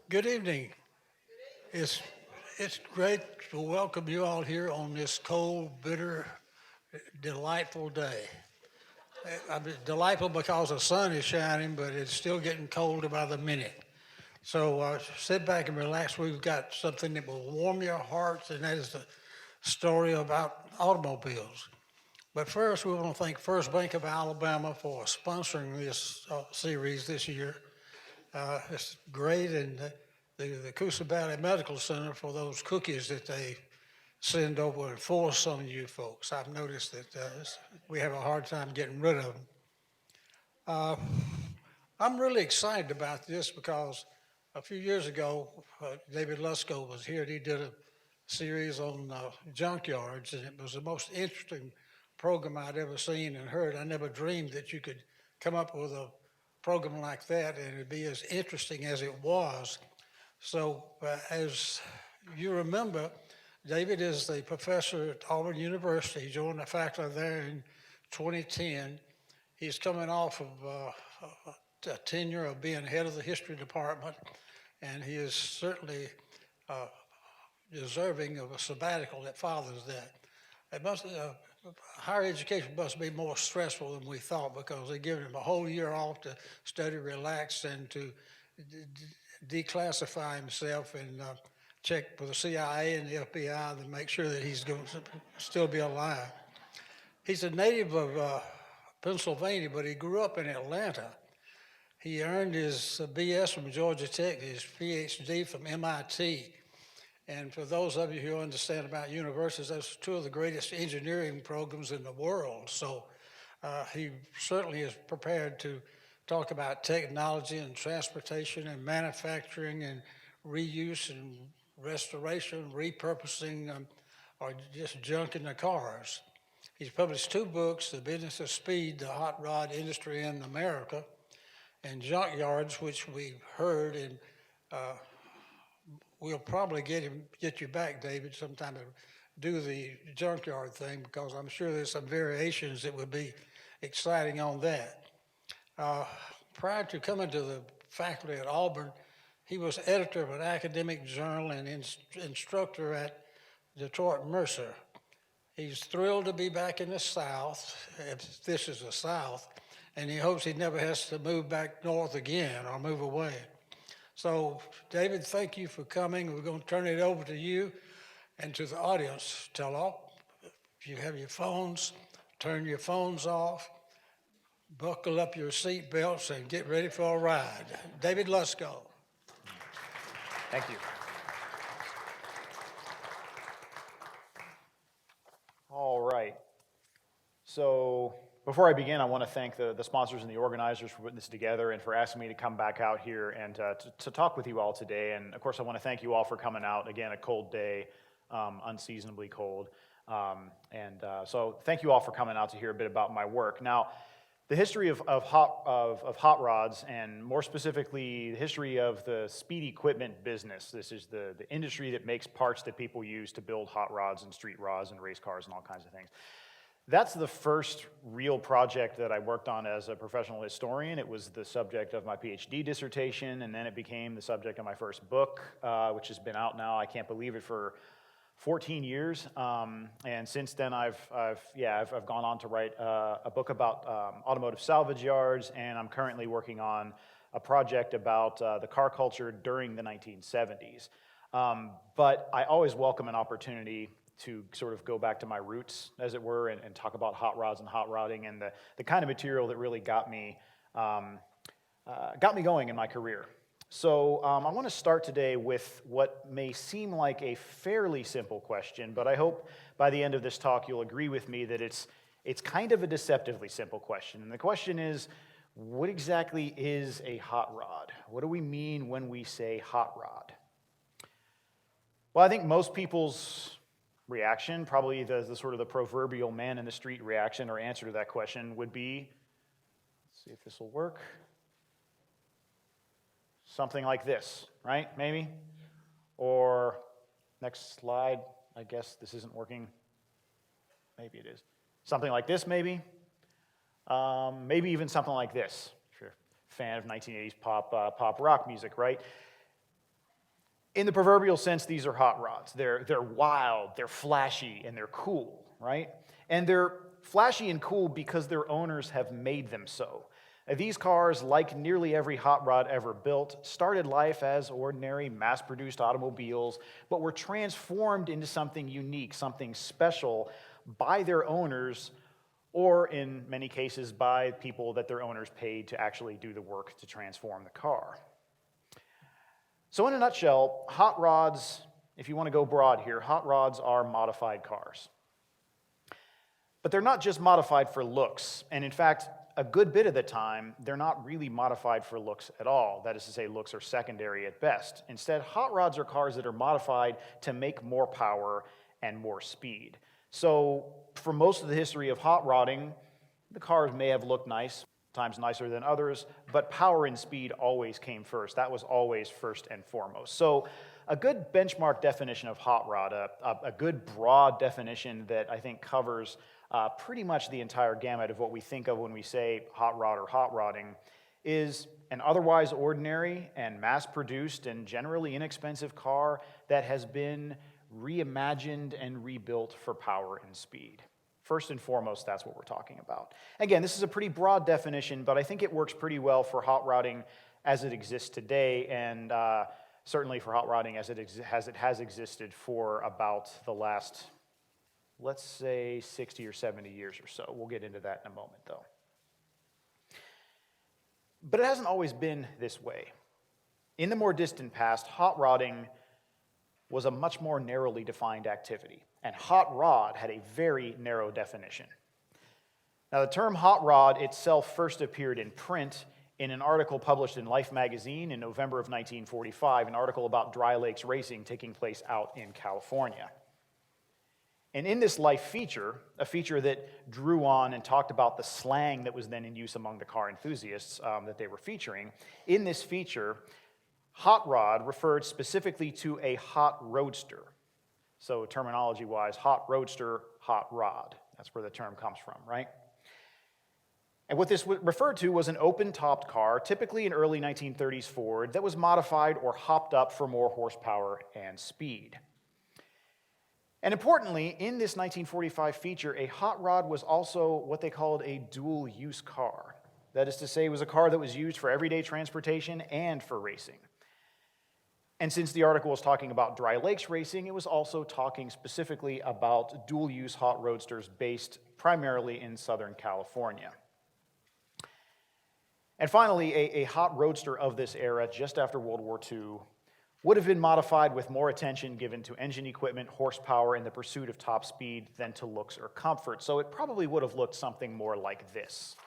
Good evening. It's it's great to welcome you all here on this cold, bitter, delightful day. I mean, delightful because the sun is shining, but it's still getting colder by the minute. So sit back and relax. We've got something that will warm your hearts, and that is the story about automobiles. But first, we want to thank First Bank of Alabama for sponsoring this series this year. It's great, and the Coosa Valley Medical Center for those cookies that they send over for some of you folks. I've noticed that we have a hard time getting rid of them. Uh, I'm really excited about this because a few years ago, David Lucsko was here and he did a series on junkyards, and it was the most interesting program I'd ever seen and heard. I never dreamed that you could come up with a program like that and it'd be as interesting as it was. So, as you remember, David is the professor at Auburn University. He joined the faculty there in 2010. He's coming off of a tenure of being head of the history department, and he is certainly uh, deserving of a sabbatical that follows that. It must, higher education must be more stressful than we thought because they give him a whole year off to study, relax, and to declassify himself and check with the CIA and the FBI to make sure that he's going to still be alive. He's a native of Pennsylvania, but he grew up in Atlanta. He earned his BS from Georgia Tech, his PhD from MIT. And for those of you who understand about universities, those are two of the greatest engineering programs in the world. So he certainly is prepared to talk about technology and transportation and manufacturing and reuse and restoration, repurposing, or just junk in the cars. He's published two books, The Business of Speed, The Hot Rod Industry in America, and Junkyards, which we've heard, and uh, we'll probably get you back, David, sometime to do the junkyard thing because I'm sure there's some variations that would be exciting on that. Uh, Prior to coming to the faculty at Auburn, he was editor of an academic journal and instructor at Detroit Mercer. He's thrilled to be back in the South, if this is the South, and he hopes he never has to move back north again or move away. So, David, thank you for coming. We're going to turn it over to you and to the audience. Tell all, if you have your phones, turn your phones off, buckle up your seat belts, and get ready for a ride. David Lucsko. Thank you. All right. So before I begin, I want to thank the sponsors and the organizers for putting this together and for asking me to come back out here and to talk with you all today. And of course, I want to thank you all for coming out. Again, a cold day, unseasonably cold. So thank you all for coming out to hear a bit about my work. Now, the history of hot rods, and more specifically, the history of the speed equipment business. This is the industry that makes parts that people use to build hot rods and street rods and race cars and all kinds of things. That's the first real project that I worked on as a professional historian. It was the subject of my PhD dissertation, and then it became the subject of my first book, which has been out now, I can't believe it, for 14 years, and since then I've gone on to write a book about automotive salvage yards, and I'm currently working on a project about the car culture during the 1970s. But I always welcome an opportunity to sort of go back to my roots, as it were, and talk about hot rods and hot rodding and the kind of material that really got me going in my career. So I want to start today with what may seem like a fairly simple question, but I hope by the end of this talk you'll agree with me that it's kind of a deceptively simple question. And the question is, what exactly is a hot rod? What do we mean when we say hot rod? Well, I think most people's reaction, probably the sort of the proverbial man in the street reaction or answer to that question would be, let's see if this will work. Something like this, right? Maybe? Or next slide. I guess this isn't working. Maybe it is. Something like this, maybe. Maybe even something like this. If you're a fan of 1980s pop rock music, right? In the proverbial sense, these are hot rods. They're wild, they're flashy, and they're cool, right? And they're flashy and cool because their owners have made them so. These cars, like nearly every hot rod ever built, started life as ordinary mass-produced automobiles, but were transformed into something unique, something special by their owners, or in many cases by people that their owners paid to actually do the work to transform the car. So in a nutshell, hot rods, if you want to go broad here, hot rods are modified cars. But they're not just modified for looks, and in fact, a good bit of the time, they're not really modified for looks at all. That is to say, looks are secondary at best. Instead, hot rods are cars that are modified to make more power and more speed. So for most of the history of hot rodding, the cars may have looked nice, times nicer than others, but power and speed always came first. That was always first and foremost. So a good benchmark definition of hot rod, a good broad definition that I think covers pretty much the entire gamut of what we think of when we say hot rod or hot rodding, is an otherwise ordinary and mass-produced and generally inexpensive car that has been reimagined and rebuilt for power and speed. First and foremost, that's what we're talking about. Again, this is a pretty broad definition, but I think it works pretty well for hot rodding as it exists today, and certainly for hot rodding as it has existed for about the last, let's say, 60 or 70 years or so. We'll get into that in a moment, though. But it hasn't always been this way. In the more distant past, hot rodding was a much more narrowly defined activity, and hot rod had a very narrow definition. Now, the term hot rod itself first appeared in print in an article published in Life magazine in November of 1945, an article about dry lakes racing taking place out in California. And in this Life feature, a feature that drew on and talked about the slang that was then in use among the car enthusiasts that they were featuring, in this feature, hot rod referred specifically to a hot roadster. So terminology-wise, hot roadster, hot rod. That's where the term comes from, right? And what this referred to was an open-topped car, typically an early 1930s Ford, that was modified or hopped up for more horsepower and speed. And importantly, in this 1945 feature, a hot rod was also what they called a dual-use car. That is to say, it was a car that was used for everyday transportation and for racing. And since the article was talking about dry lakes racing, it was also talking specifically about dual-use hot roadsters based primarily in Southern California. And finally, a hot roadster of this era, just after World War II, would have been modified with more attention given to engine equipment, horsepower, and the pursuit of top speed than to looks or comfort. So it probably would have looked something more like this.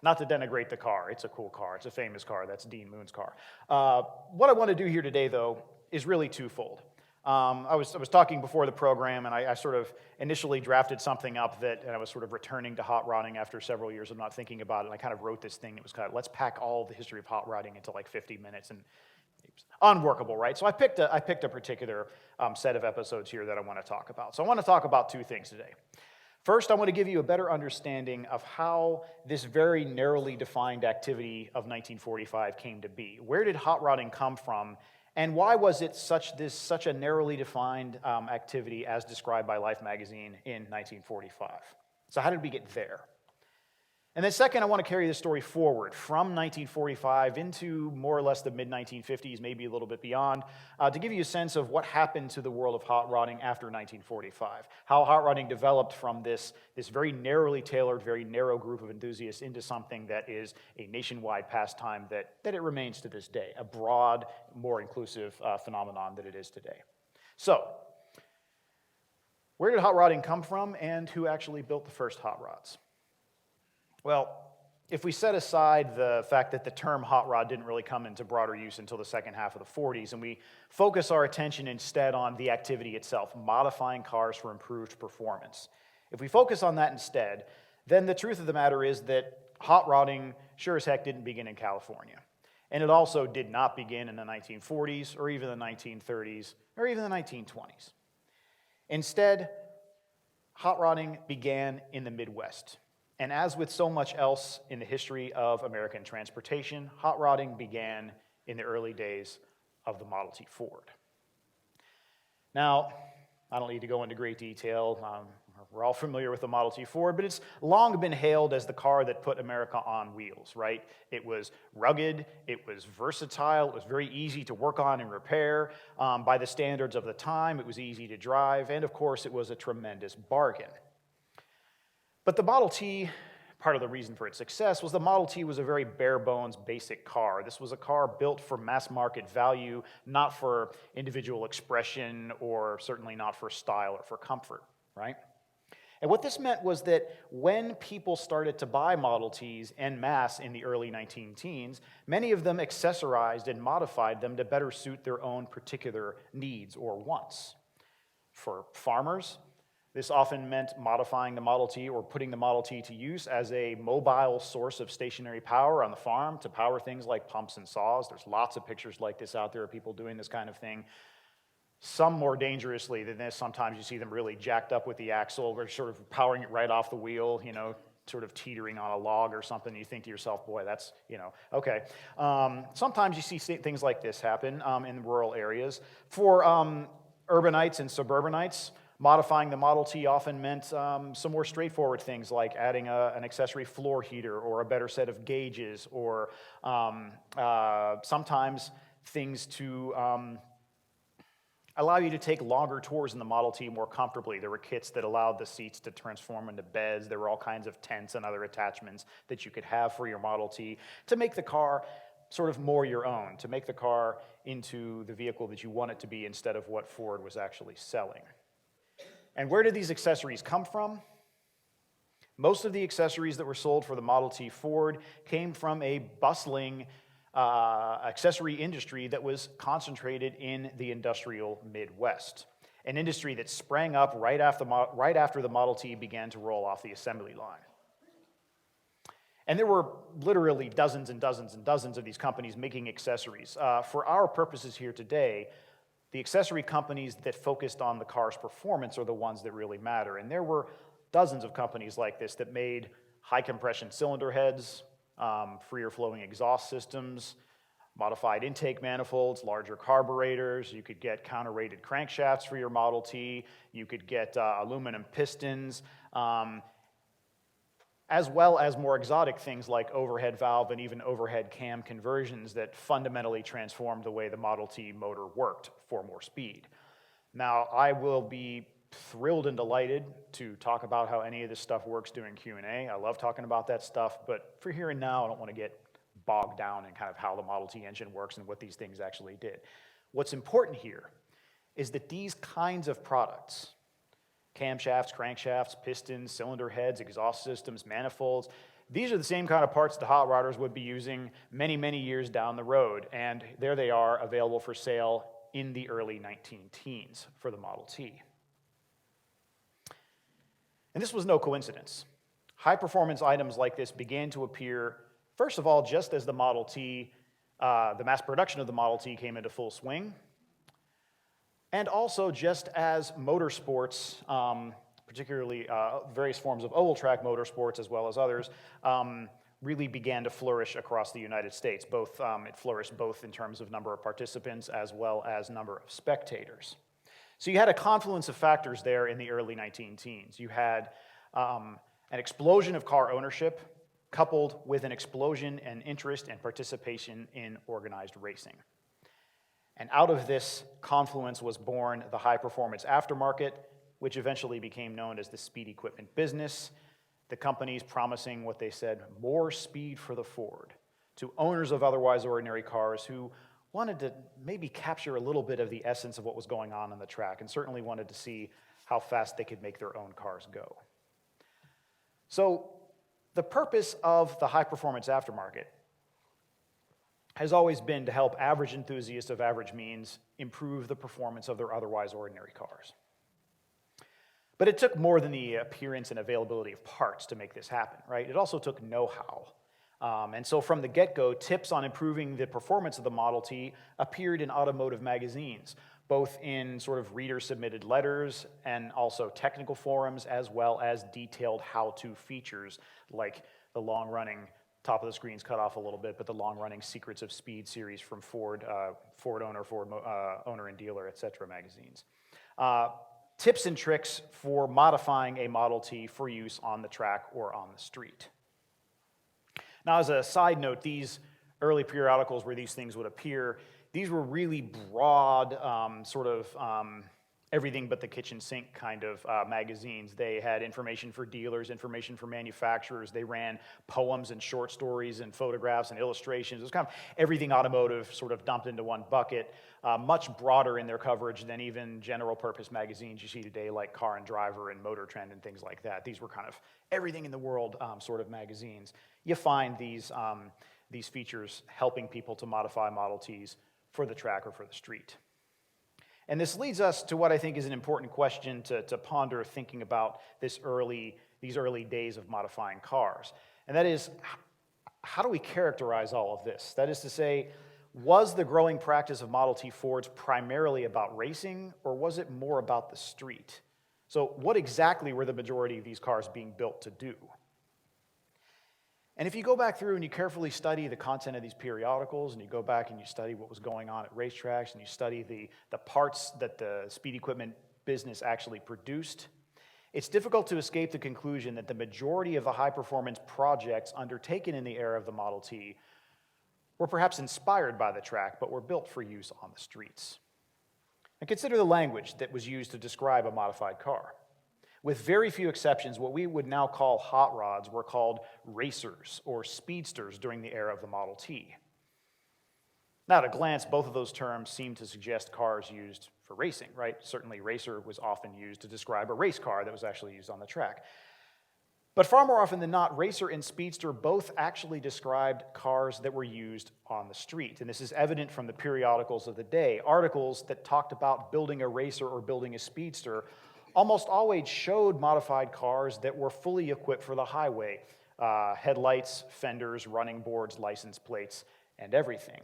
Not to denigrate the car. It's a cool car. It's a famous car. That's Dean Moon's car. What I want to do here today, though, is really twofold. I was talking before the program, and I sort of initially drafted something up and I was sort of returning to hot rodding after several years of not thinking about it, and I kind of wrote this thing that was kind of, let's pack all the history of hot rodding into like 50 minutes, and it was unworkable, right? So I picked a particular set of episodes here that I want to talk about. So I want to talk about two things today. First, I want to give you a better understanding of how this very narrowly defined activity of 1945 came to be. Where did hot rodding come from, and why was it such a narrowly defined activity as described by Life magazine in 1945? So how did we get there? And then second, I want to carry this story forward from 1945 into more or less the mid-1950s, maybe a little bit beyond, to give you a sense of what happened to the world of hot rodding after 1945, how hot rodding developed from this very narrowly tailored, very narrow group of enthusiasts into something that is a nationwide pastime that it remains to this day, a broad, more inclusive phenomenon that it is today. So, where did hot rodding come from, and who actually built the first hot rods? Well, if we set aside the fact that the term hot rod didn't really come into broader use until the second half of the 40s, and we focus our attention instead on the activity itself, modifying cars for improved performance. If we focus on that instead, then the truth of the matter is that hot rodding sure as heck didn't begin in California. And it also did not begin in the 1940s, or even the 1930s, or even the 1920s. Instead, hot rodding began in the Midwest. And as with so much else in the history of American transportation, hot rodding began in the early days of the Model T Ford. Now, I don't need to go into great detail. We're all familiar with the Model T Ford, but it's long been hailed as the car that put America on wheels, right? It was rugged, it was versatile, it was very easy to work on and repair. By the standards of the time, it was easy to drive, and of course, it was a tremendous bargain. But the Model T, part of the reason for its success was the Model T was a very bare-bones, basic car. This was a car built for mass market value, not for individual expression, or certainly not for style or for comfort, right? And what this meant was that when people started to buy Model Ts en masse in the early 19-teens, many of them accessorized and modified them to better suit their own particular needs or wants. For farmers, this often meant modifying the Model T or putting the Model T to use as a mobile source of stationary power on the farm to power things like pumps and saws. There's lots of pictures like this out there of people doing this kind of thing. Some more dangerously than this. Sometimes you see them really jacked up with the axle or sort of powering it right off the wheel, you know, sort of teetering on a log or something. You think to yourself, boy, that's, you know, okay. Sometimes you see things like this happen in rural areas. For urbanites and suburbanites, modifying the Model T often meant some more straightforward things like adding an accessory floor heater or a better set of gauges, or sometimes things to allow you to take longer tours in the Model T more comfortably. There were kits that allowed the seats to transform into beds. There were all kinds of tents and other attachments that you could have for your Model T to make the car sort of more your own, to make the car into the vehicle that you want it to be instead of what Ford was actually selling. And where did these accessories come from? Most of the accessories that were sold for the Model T Ford came from a bustling accessory industry that was concentrated in the industrial Midwest, an industry that sprang up right after the Model T began to roll off the assembly line. And there were literally dozens and dozens and dozens of these companies making accessories. For our purposes here today, the accessory companies that focused on the car's performance are the ones that really matter. And there were dozens of companies like this that made high compression cylinder heads, freer flowing exhaust systems, modified intake manifolds, larger carburetors. You could get counter-rated crankshafts for your Model T. You could get aluminum pistons, as well as more exotic things like overhead valve and even overhead cam conversions that fundamentally transformed the way the Model T motor worked for more speed. Now, I will be thrilled and delighted to talk about how any of this stuff works during Q&A. I love talking about that stuff, but for here and now, I don't want to get bogged down in kind of how the Model T engine works and what these things actually did. What's important here is that these kinds of products, camshafts, crankshafts, pistons, cylinder heads, exhaust systems, manifolds, these are the same kind of parts the hot rodders would be using many, many years down the road, and there they are available for sale in the early 19-teens for the Model T. And this was no coincidence. High-performance items like this began to appear, first of all, just as the Model T, the mass production of the Model T came into full swing, and also just as motorsports, particularly various forms of oval track motorsports as well as others, really began to flourish across the United States. It flourished both in terms of number of participants as well as number of spectators. So you had a confluence of factors there in the early 19-teens. You had an explosion of car ownership coupled with an explosion in interest and participation in organized racing. And out of this confluence was born the high-performance aftermarket, which eventually became known as the speed equipment business, the companies promising what they said, more speed for the Ford, to owners of otherwise ordinary cars who wanted to maybe capture a little bit of the essence of what was going on the track, and certainly wanted to see how fast they could make their own cars go. So the purpose of the high-performance aftermarket has always been to help average enthusiasts of average means improve the performance of their otherwise ordinary cars. But it took more than the appearance and availability of parts to make this happen, right? It also took know-how. And so from the get-go, tips on improving the performance of the Model T appeared in automotive magazines, both in sort of reader-submitted letters and also technical forums, as well as detailed how-to features like the long-running top of the screen's cut off a little bit, but the long-running Secrets of Speed series from Ford, Ford Owner and Dealer, etc. magazines. Tips and tricks for modifying a Model T for use on the track or on the street. Now, as a side note, these early periodicals where these things would appear, these were really broad, everything but the kitchen sink kind of magazines. They had information for dealers, information for manufacturers. They ran poems and short stories and photographs and illustrations. It was kind of everything automotive sort of dumped into one bucket, much broader in their coverage than even general purpose magazines you see today like Car and Driver and Motor Trend and things like that. These were kind of everything in the world sort of magazines. You find these features helping people to modify Model Ts for the track or for the street. And this leads us to what I think is an important question to ponder thinking about these early days of modifying cars. And that is, how do we characterize all of this? That is to say, was the growing practice of Model T Fords primarily about racing, or was it more about the street? So what exactly were the majority of these cars being built to do? And if you go back through and you carefully study the content of these periodicals, and you go back and you study what was going on at racetracks, and you study the parts that the speed equipment business actually produced, it's difficult to escape the conclusion that the majority of the high-performance projects undertaken in the era of the Model T were perhaps inspired by the track, but were built for use on the streets. And consider the language that was used to describe a modified car. With very few exceptions, what we would now call hot rods were called racers or speedsters during the era of the Model T. Now, at a glance, both of those terms seem to suggest cars used for racing, right? Certainly, racer was often used to describe a race car that was actually used on the track. But far more often than not, racer and speedster both actually described cars that were used on the street. And this is evident from the periodicals of the day. Articles that talked about building a racer or building a speedster almost always showed modified cars that were fully equipped for the highway. Headlights, fenders, running boards, license plates, and everything.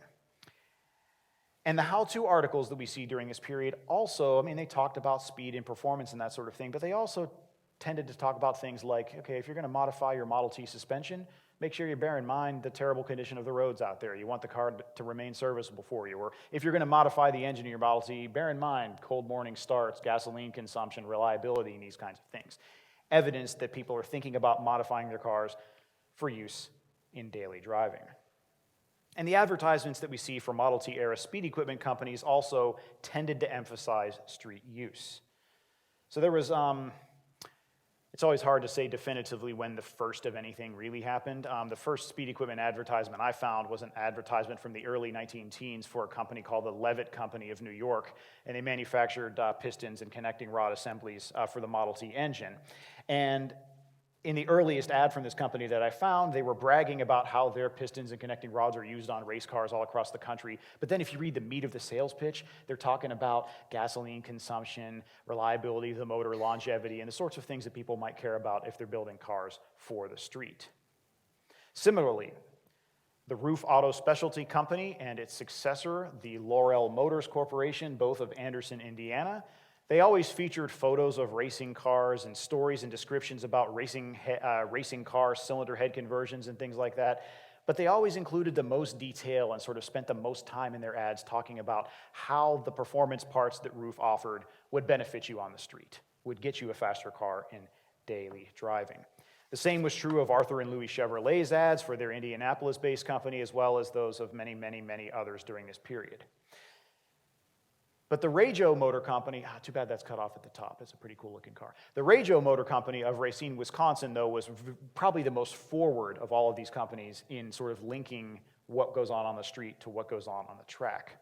And the how-to articles that we see during this period also, they talked about speed and performance and that sort of thing, but they also tended to talk about things like, okay, if you're going to modify your Model T suspension, make sure you bear in mind the terrible condition of the roads out there. You want the car to remain serviceable for you. Or if you're going to modify the engine of your Model T, bear in mind cold morning starts, gasoline consumption, reliability, and these kinds of things. Evidence that people are thinking about modifying their cars for use in daily driving. And the advertisements that we see for Model T era speed equipment companies also tended to emphasize street use. So there was, it's always hard to say definitively when the first of anything really happened. The first speed equipment advertisement I found was an advertisement from the early 19-teens for a company called the Levitt Company of New York, and they manufactured pistons and connecting rod assemblies for the Model T engine. And in the earliest ad from this company that I found, they were bragging about how their pistons and connecting rods are used on race cars all across the country. But then if you read the meat of the sales pitch, they're talking about gasoline consumption, reliability of the motor, longevity, and the sorts of things that people might care about if they're building cars for the street. Similarly, the Roof Auto Specialty Company and its successor, the Laurel Motors Corporation, both of Anderson, Indiana, they always featured photos of racing cars and stories and descriptions about racing cars, cylinder head conversions, and things like that. But they always included the most detail and sort of spent the most time in their ads talking about how the performance parts that Roof offered would benefit you on the street, would get you a faster car in daily driving. The same was true of Arthur and Louis Chevrolet's ads for their Indianapolis-based company, as well as those of many, many, many others during this period. But the Rajo Motor Company, too bad that's cut off at the top. It's a pretty cool looking car. The Rajo Motor Company of Racine, Wisconsin, though, was probably the most forward of all of these companies in sort of linking what goes on the street to what goes on the track.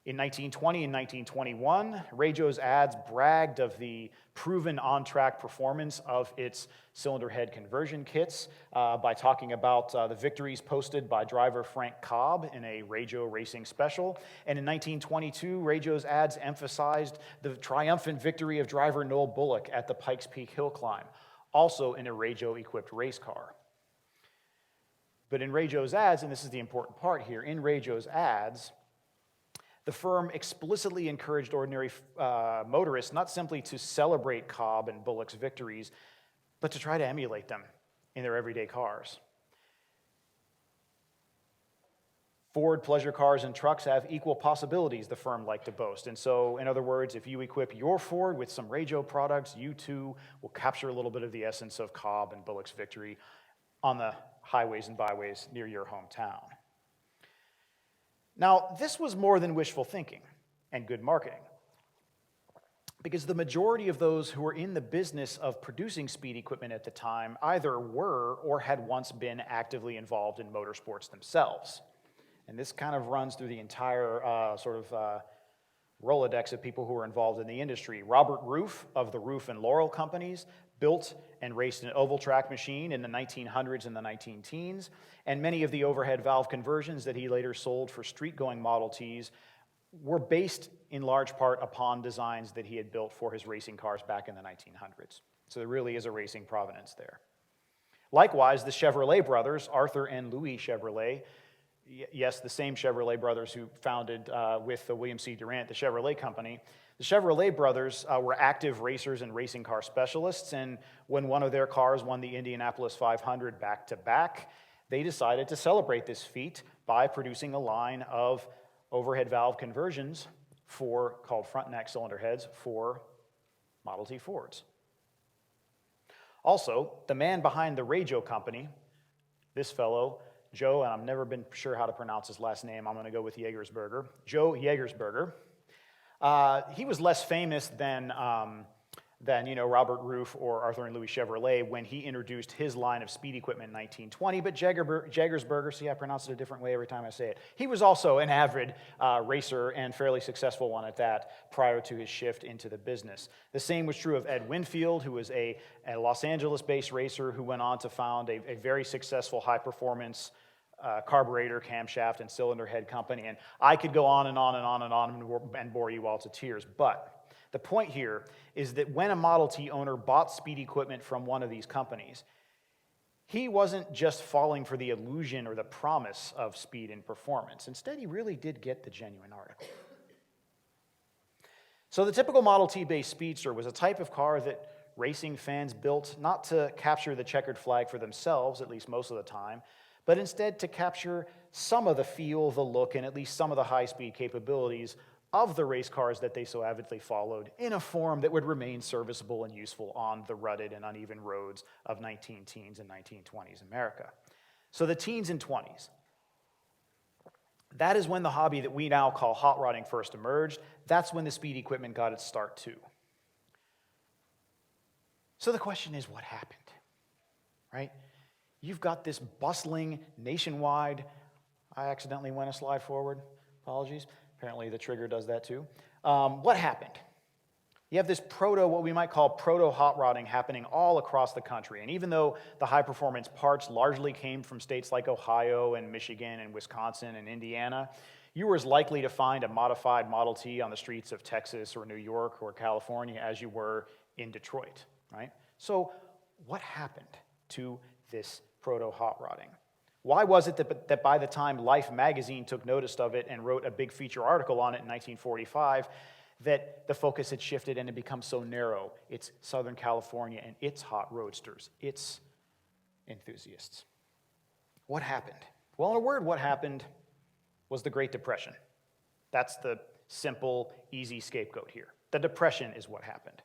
In 1920 and 1921, Rajo's ads bragged of the proven on-track performance of its cylinder head conversion kits by talking about the victories posted by driver Frank Cobb in a Rajo racing special. And in 1922, Rajo's ads emphasized the triumphant victory of driver Noel Bullock at the Pikes Peak Hill Climb, also in a Rajo-equipped race car. But in Rajo's ads, and this is the important part here, in Rajo's ads, the firm explicitly encouraged ordinary motorists not simply to celebrate Cobb and Bullock's victories, but to try to emulate them in their everyday cars. Ford pleasure cars and trucks have equal possibilities, the firm liked to boast. And so, in other words, if you equip your Ford with some Rajo products, you too will capture a little bit of the essence of Cobb and Bullock's victory on the highways and byways near your hometown. Now, this was more than wishful thinking and good marketing, because the majority of those who were in the business of producing speed equipment at the time either were or had once been actively involved in motorsports themselves. And this kind of runs through the entire Rolodex of people who were involved in the industry. Robert Roof of the Roof and Laurel companies built and raced an oval track machine in the 1900s and the 19-teens, and many of the overhead valve conversions that he later sold for street-going Model Ts were based in large part upon designs that he had built for his racing cars back in the 1900s. So there really is a racing provenance there. Likewise, the Chevrolet brothers, Arthur and Louis Chevrolet, yes, the same Chevrolet brothers who founded with William C. Durant the Chevrolet Company. The Chevrolet brothers were active racers and racing car specialists, and when one of their cars won the Indianapolis 500 back-to-back, they decided to celebrate this feat by producing a line of overhead valve conversions called front neck cylinder heads for Model T Fords. Also, the man behind the Rajo Company, this fellow, Joe, and I've never been sure how to pronounce his last name. I'm going to go with Jägersberger. Joe Jägersberger. He was less famous than Robert Roof or Arthur and Louis Chevrolet when he introduced his line of speed equipment in 1920. But Jägersberger, see, I pronounce it a different way every time I say it. He was also an avid racer and fairly successful one at that prior to his shift into the business. The same was true of Ed Winfield, who was a Los Angeles-based racer who went on to found a very successful high-performance carburetor, camshaft, and cylinder head company. And I could go on and on and on and on and bore you all to tears. But the point here is that when a Model T owner bought speed equipment from one of these companies, he wasn't just falling for the illusion or the promise of speed and performance. Instead, he really did get the genuine article. So the typical Model T-based Speedster was a type of car that racing fans built not to capture the checkered flag for themselves, at least most of the time, but instead to capture some of the feel, the look, and at least some of the high-speed capabilities of the race cars that they so avidly followed in a form that would remain serviceable and useful on the rutted and uneven roads of 19-teens and 1920s America. So the teens and 20s, that is when the hobby that we now call hot rodding first emerged. That's when the speed equipment got its start too. So the question is, what happened, right? You've got this bustling, nationwide, I accidentally went a slide forward, apologies. Apparently the trigger does that too. What happened? You have this what we might call proto-hot rodding happening all across the country. And even though the high-performance parts largely came from states like Ohio and Michigan and Wisconsin and Indiana, you were as likely to find a modified Model T on the streets of Texas or New York or California as you were in Detroit, right? So what happened to this proto-hot rodding? Why was it that by the time Life magazine took notice of it and wrote a big feature article on it in 1945, that the focus had shifted and had become so narrow? It's Southern California and its hot roadsters, its enthusiasts. What happened? Well, in a word, what happened was the Great Depression. That's the simple, easy scapegoat here. The Depression is what happened.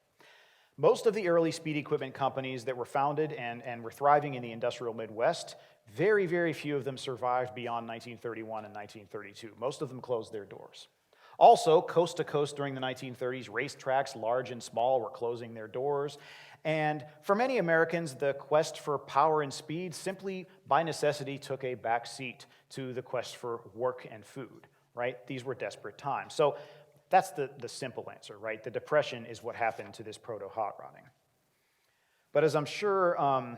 Most of the early speed equipment companies that were founded and were thriving in the industrial Midwest, very, very few of them survived beyond 1931 and 1932. Most of them closed their doors. Also, coast to coast during the 1930s, racetracks, large and small, were closing their doors. And for many Americans, the quest for power and speed simply, by necessity, took a back seat to the quest for work and food, right? These were desperate times. So that's the simple answer, right? The Depression is what happened to this proto-hot rodding. But as I'm sure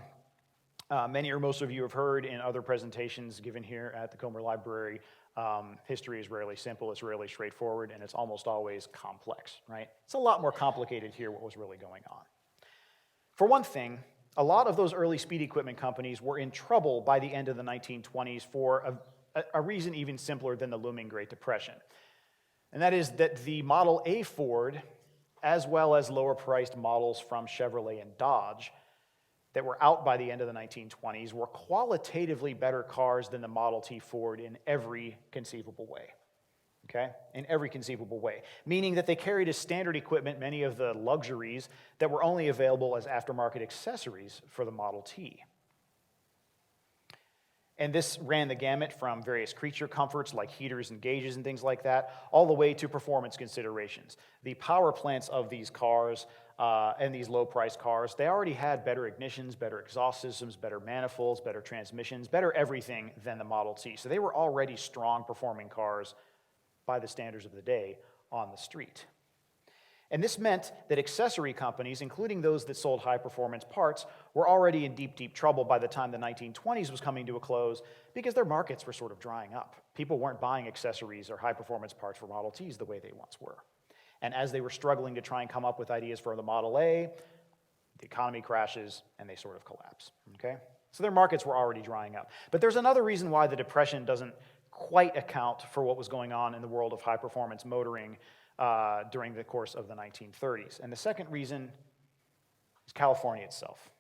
many or most of you have heard in other presentations given here at the Comer Library, history is rarely simple, it's rarely straightforward, and it's almost always complex, right? It's a lot more complicated here what was really going on. For one thing, a lot of those early speed equipment companies were in trouble by the end of the 1920s for a reason even simpler than the looming Great Depression. And that is that the Model A Ford, as well as lower-priced models from Chevrolet and Dodge, that were out by the end of the 1920s were qualitatively better cars than the Model T Ford in every conceivable way. Okay? In every conceivable way. Meaning that they carried as standard equipment many of the luxuries that were only available as aftermarket accessories for the Model T. And this ran the gamut from various creature comforts like heaters and gauges and things like that, all the way to performance considerations. The power plants of these cars and these low-priced cars, they already had better ignitions, better exhaust systems, better manifolds, better transmissions, better everything than the Model T. So they were already strong performing cars by the standards of the day on the street. And this meant that accessory companies, including those that sold high-performance parts, were already in deep, deep trouble by the time the 1920s was coming to a close because their markets were sort of drying up. People weren't buying accessories or high-performance parts for Model Ts the way they once were. And as they were struggling to try and come up with ideas for the Model A, the economy crashes and they sort of collapse, okay? So their markets were already drying up. But there's another reason why the Depression doesn't quite account for what was going on in the world of high-performance motoring during the course of the 1930s. And the second reason is California itself.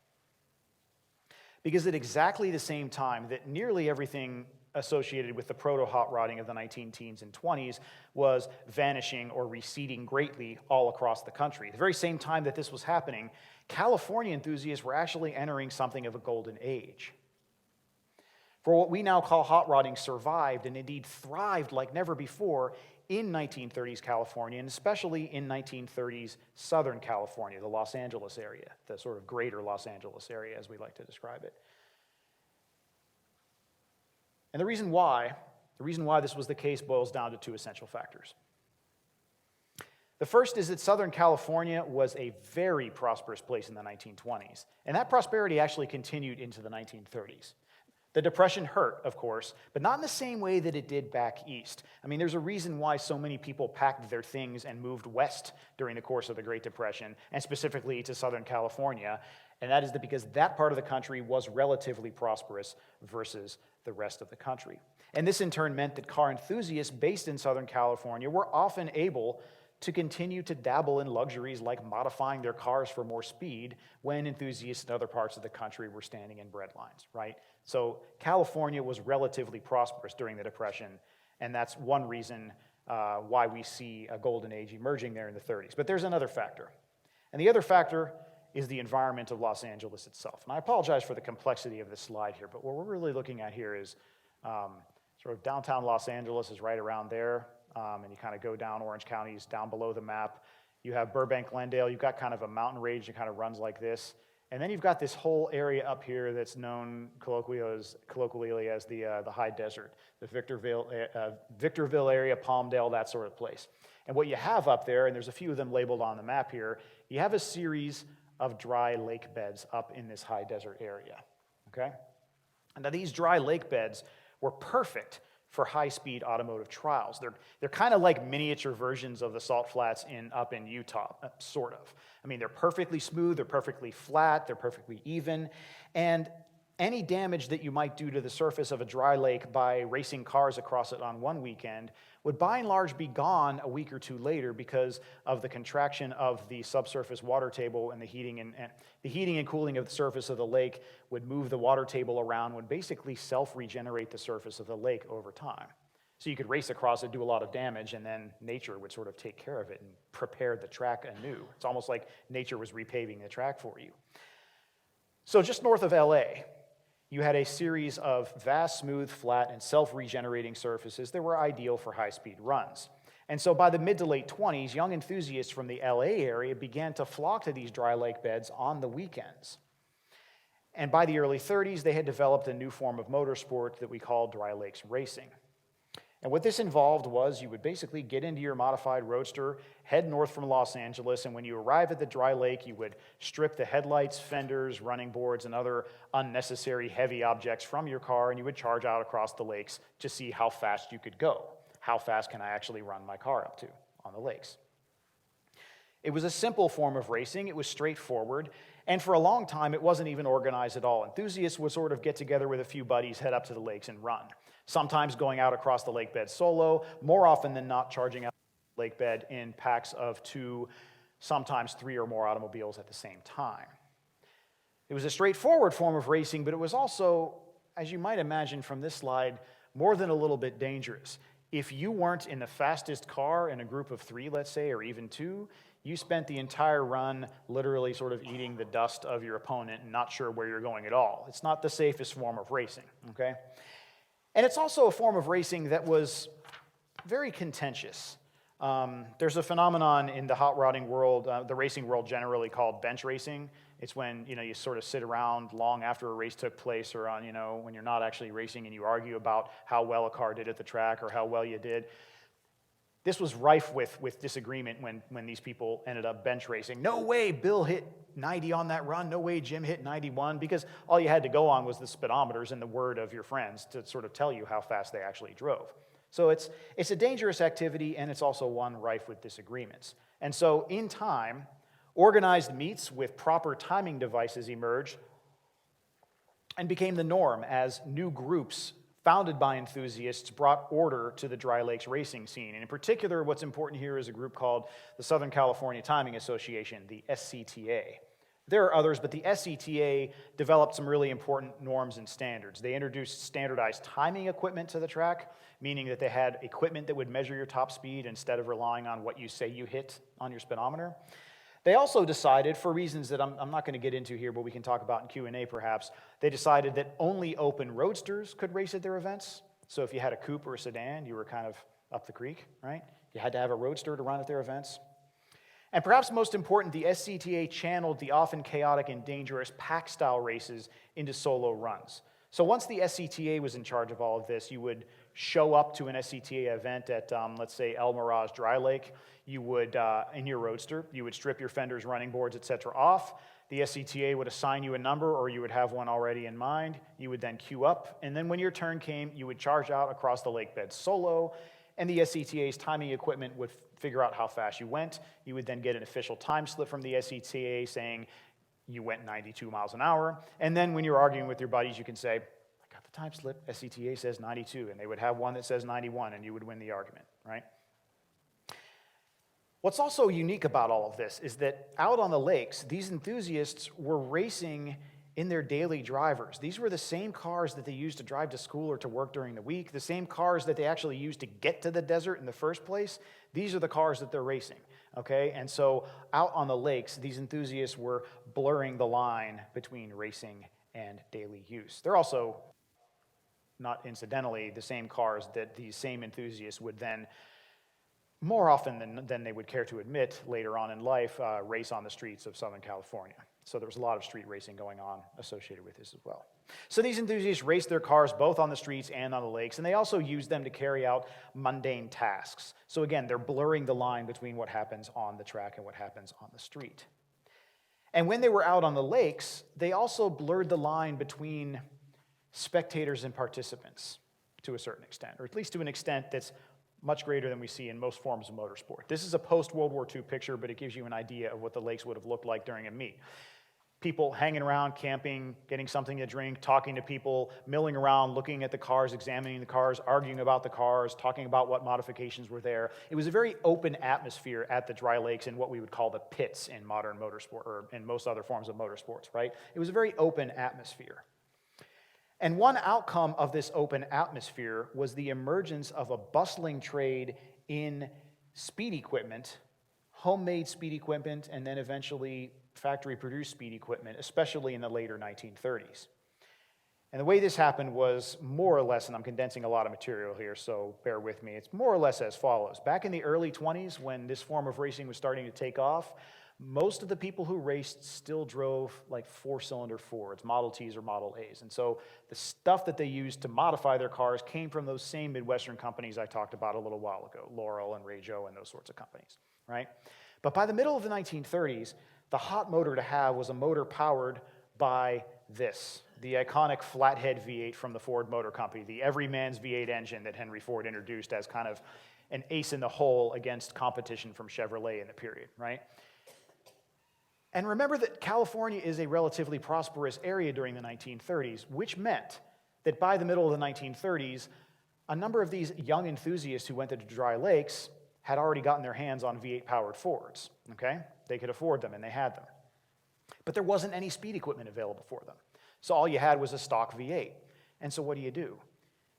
Because at exactly the same time that nearly everything associated with the proto-hot rodding of the 19-teens and 20s was vanishing or receding greatly all across the country. At the very same time that this was happening, California enthusiasts were actually entering something of a golden age. For what we now call hot rodding survived and indeed thrived like never before in 1930s California, and especially in 1930s Southern California, the Los Angeles area, the sort of greater Los Angeles area as we like to describe it. And the reason why this was the case boils down to two essential factors. The first is that Southern California was a very prosperous place in the 1920s, and that prosperity actually continued into the 1930s. The Depression hurt, of course, but not in the same way that it did back east. I mean, there's a reason why so many people packed their things and moved west during the course of the Great Depression, and specifically to Southern California, and that is because that part of the country was relatively prosperous versus the rest of the country. And this in turn meant that car enthusiasts based in Southern California were often able to continue to dabble in luxuries like modifying their cars for more speed when enthusiasts in other parts of the country were standing in bread lines, right? So California was relatively prosperous during the Depression, and that's one reason why we see a golden age emerging there in the 30s. But there's another factor, and the other factor is the environment of Los Angeles itself. And I apologize for the complexity of this slide here, but what we're really looking at here is sort of downtown Los Angeles is right around there. And you kind of go down Orange County's down below the map. You have Burbank, Glendale. You've got kind of a mountain range that kind of runs like this. And then you've got this whole area up here that's known colloquially as the high desert, the Victorville area, Palmdale, that sort of place. And what you have up there, and there's a few of them labeled on the map here, you have a series of dry lake beds up in this high desert area, okay? And now these dry lake beds were perfect for high-speed automotive trials. They're kind of like miniature versions of the salt flats up in Utah, sort of. I mean, they're perfectly smooth, they're perfectly flat, they're perfectly even, and any damage that you might do to the surface of a dry lake by racing cars across it on one weekend would by and large be gone a week or two later because of the contraction of the subsurface water table and the heating and cooling of the surface of the lake would move the water table around, would basically self-regenerate the surface of the lake over time. So you could race across it, do a lot of damage, and then nature would sort of take care of it and prepare the track anew. It's almost like nature was repaving the track for you. So just north of LA, you had a series of vast, smooth, flat, and self-regenerating surfaces that were ideal for high-speed runs. And so by the mid to late 20s, young enthusiasts from the LA area began to flock to these dry lake beds on the weekends. And by the early 30s, they had developed a new form of motorsport that we call dry lakes racing. And what this involved was you would basically get into your modified roadster, head north from Los Angeles, and when you arrive at the dry lake, you would strip the headlights, fenders, running boards, and other unnecessary heavy objects from your car, and you would charge out across the lakes to see how fast you could go. How fast can I actually run my car up to on the lakes? It was a simple form of racing. It was straightforward. And for a long time, it wasn't even organized at all. Enthusiasts would sort of get together with a few buddies, head up to the lakes, and run. Sometimes going out across the lake bed solo, more often than not charging out the lake bed in packs of 2, sometimes 3 or more automobiles at the same time. It was a straightforward form of racing, but it was also, as you might imagine from this slide, more than a little bit dangerous. If you weren't in the fastest car in a group of 3, let's say, or even 2, you spent the entire run literally sort of eating the dust of your opponent and not sure where you're going at all. It's not the safest form of racing, okay? And it's also a form of racing that was very contentious. There's a phenomenon in the hot rodding world, the racing world generally, called bench racing. It's when you sort of sit around long after a race took place, or on when you're not actually racing, and you argue about how well a car did at the track or how well you did. This was rife with disagreement when these people ended up bench racing. No way Bill hit 90 on that run. No way Jim hit 91, because all you had to go on was the speedometers and the word of your friends to sort of tell you how fast they actually drove. So it's a dangerous activity, and it's also one rife with disagreements. And so in time, organized meets with proper timing devices emerged and became the norm as new groups founded by enthusiasts brought order to the Dry Lakes racing scene. And in particular, what's important here is a group called the Southern California Timing Association, the SCTA. There are others, but the SCTA developed some really important norms and standards. They introduced standardized timing equipment to the track, meaning that they had equipment that would measure your top speed instead of relying on what you say you hit on your speedometer. They also decided, for reasons that I'm not going to get into here, but we can talk about in Q&A perhaps, they decided that only open roadsters could race at their events. So if you had a coupe or a sedan, you were kind of up the creek, right? You had to have a roadster to run at their events. And perhaps most important, the SCTA channeled the often chaotic and dangerous pack-style races into solo runs. So once the SCTA was in charge of all of this, you would show up to an SCTA event at, let's say, El Mirage Dry Lake. You would, in your roadster, you would strip your fenders, running boards, etc. off. The SCTA would assign you a number, or you would have one already in mind. You would then queue up, and then when your turn came, you would charge out across the lake bed solo, and the SCTA's timing equipment would figure out how fast you went. You would then get an official time slip from the SCTA saying you went 92 miles an hour, and then when you're arguing with your buddies, you can say, I got the time slip, SCTA says 92, and they would have one that says 91, and you would win the argument, right? What's also unique about all of this is that out on the lakes, these enthusiasts were racing in their daily drivers. These were the same cars that they used to drive to school or to work during the week, the same cars that they actually used to get to the desert in the first place. These are the cars that they're racing, okay? And so out on the lakes, these enthusiasts were blurring the line between racing and daily use. They're also, not incidentally, the same cars that these same enthusiasts would then, more often than they would care to admit later on in life, race on the streets of Southern California. So there was a lot of street racing going on associated with this as well. So these enthusiasts raced their cars both on the streets and on the lakes, and they also used them to carry out mundane tasks. So again, they're blurring the line between what happens on the track and what happens on the street. And when they were out on the lakes, they also blurred the line between spectators and participants to a certain extent, or at least to an extent that's much greater than we see in most forms of motorsport. This is a post-World War II picture, but it gives you an idea of what the lakes would have looked like during a meet. People hanging around, camping, getting something to drink, talking to people, milling around, looking at the cars, examining the cars, arguing about the cars, talking about what modifications were there. It was a very open atmosphere at the Dry Lakes in what we would call the pits in modern motorsport, or in most other forms of motorsports, right? It was a very open atmosphere. And one outcome of this open atmosphere was the emergence of a bustling trade in speed equipment, homemade speed equipment, and then eventually factory-produced speed equipment, especially in the later 1930s. And the way this happened was more or less, and I'm condensing a lot of material here, so bear with me, it's more or less as follows. Back in the early 20s, when this form of racing was starting to take off, most of the people who raced still drove like four-cylinder Fords, Model Ts or Model As. And so the stuff that they used to modify their cars came from those same Midwestern companies I talked about a little while ago, Laurel and Ray-Joe and those sorts of companies, right? But by the middle of the 1930s, the hot motor to have was a motor powered by this, the iconic flathead V8 from the Ford Motor Company, the everyman's V8 engine that Henry Ford introduced as kind of an ace in the hole against competition from Chevrolet in the period, right? And remember that California is a relatively prosperous area during the 1930s, which meant that by the middle of the 1930s, a number of these young enthusiasts who went to the Dry Lakes had already gotten their hands on V8-powered Fords, okay? They could afford them, and they had them. but there wasn't any speed equipment available for them. So all you had was a stock V8. And so what do?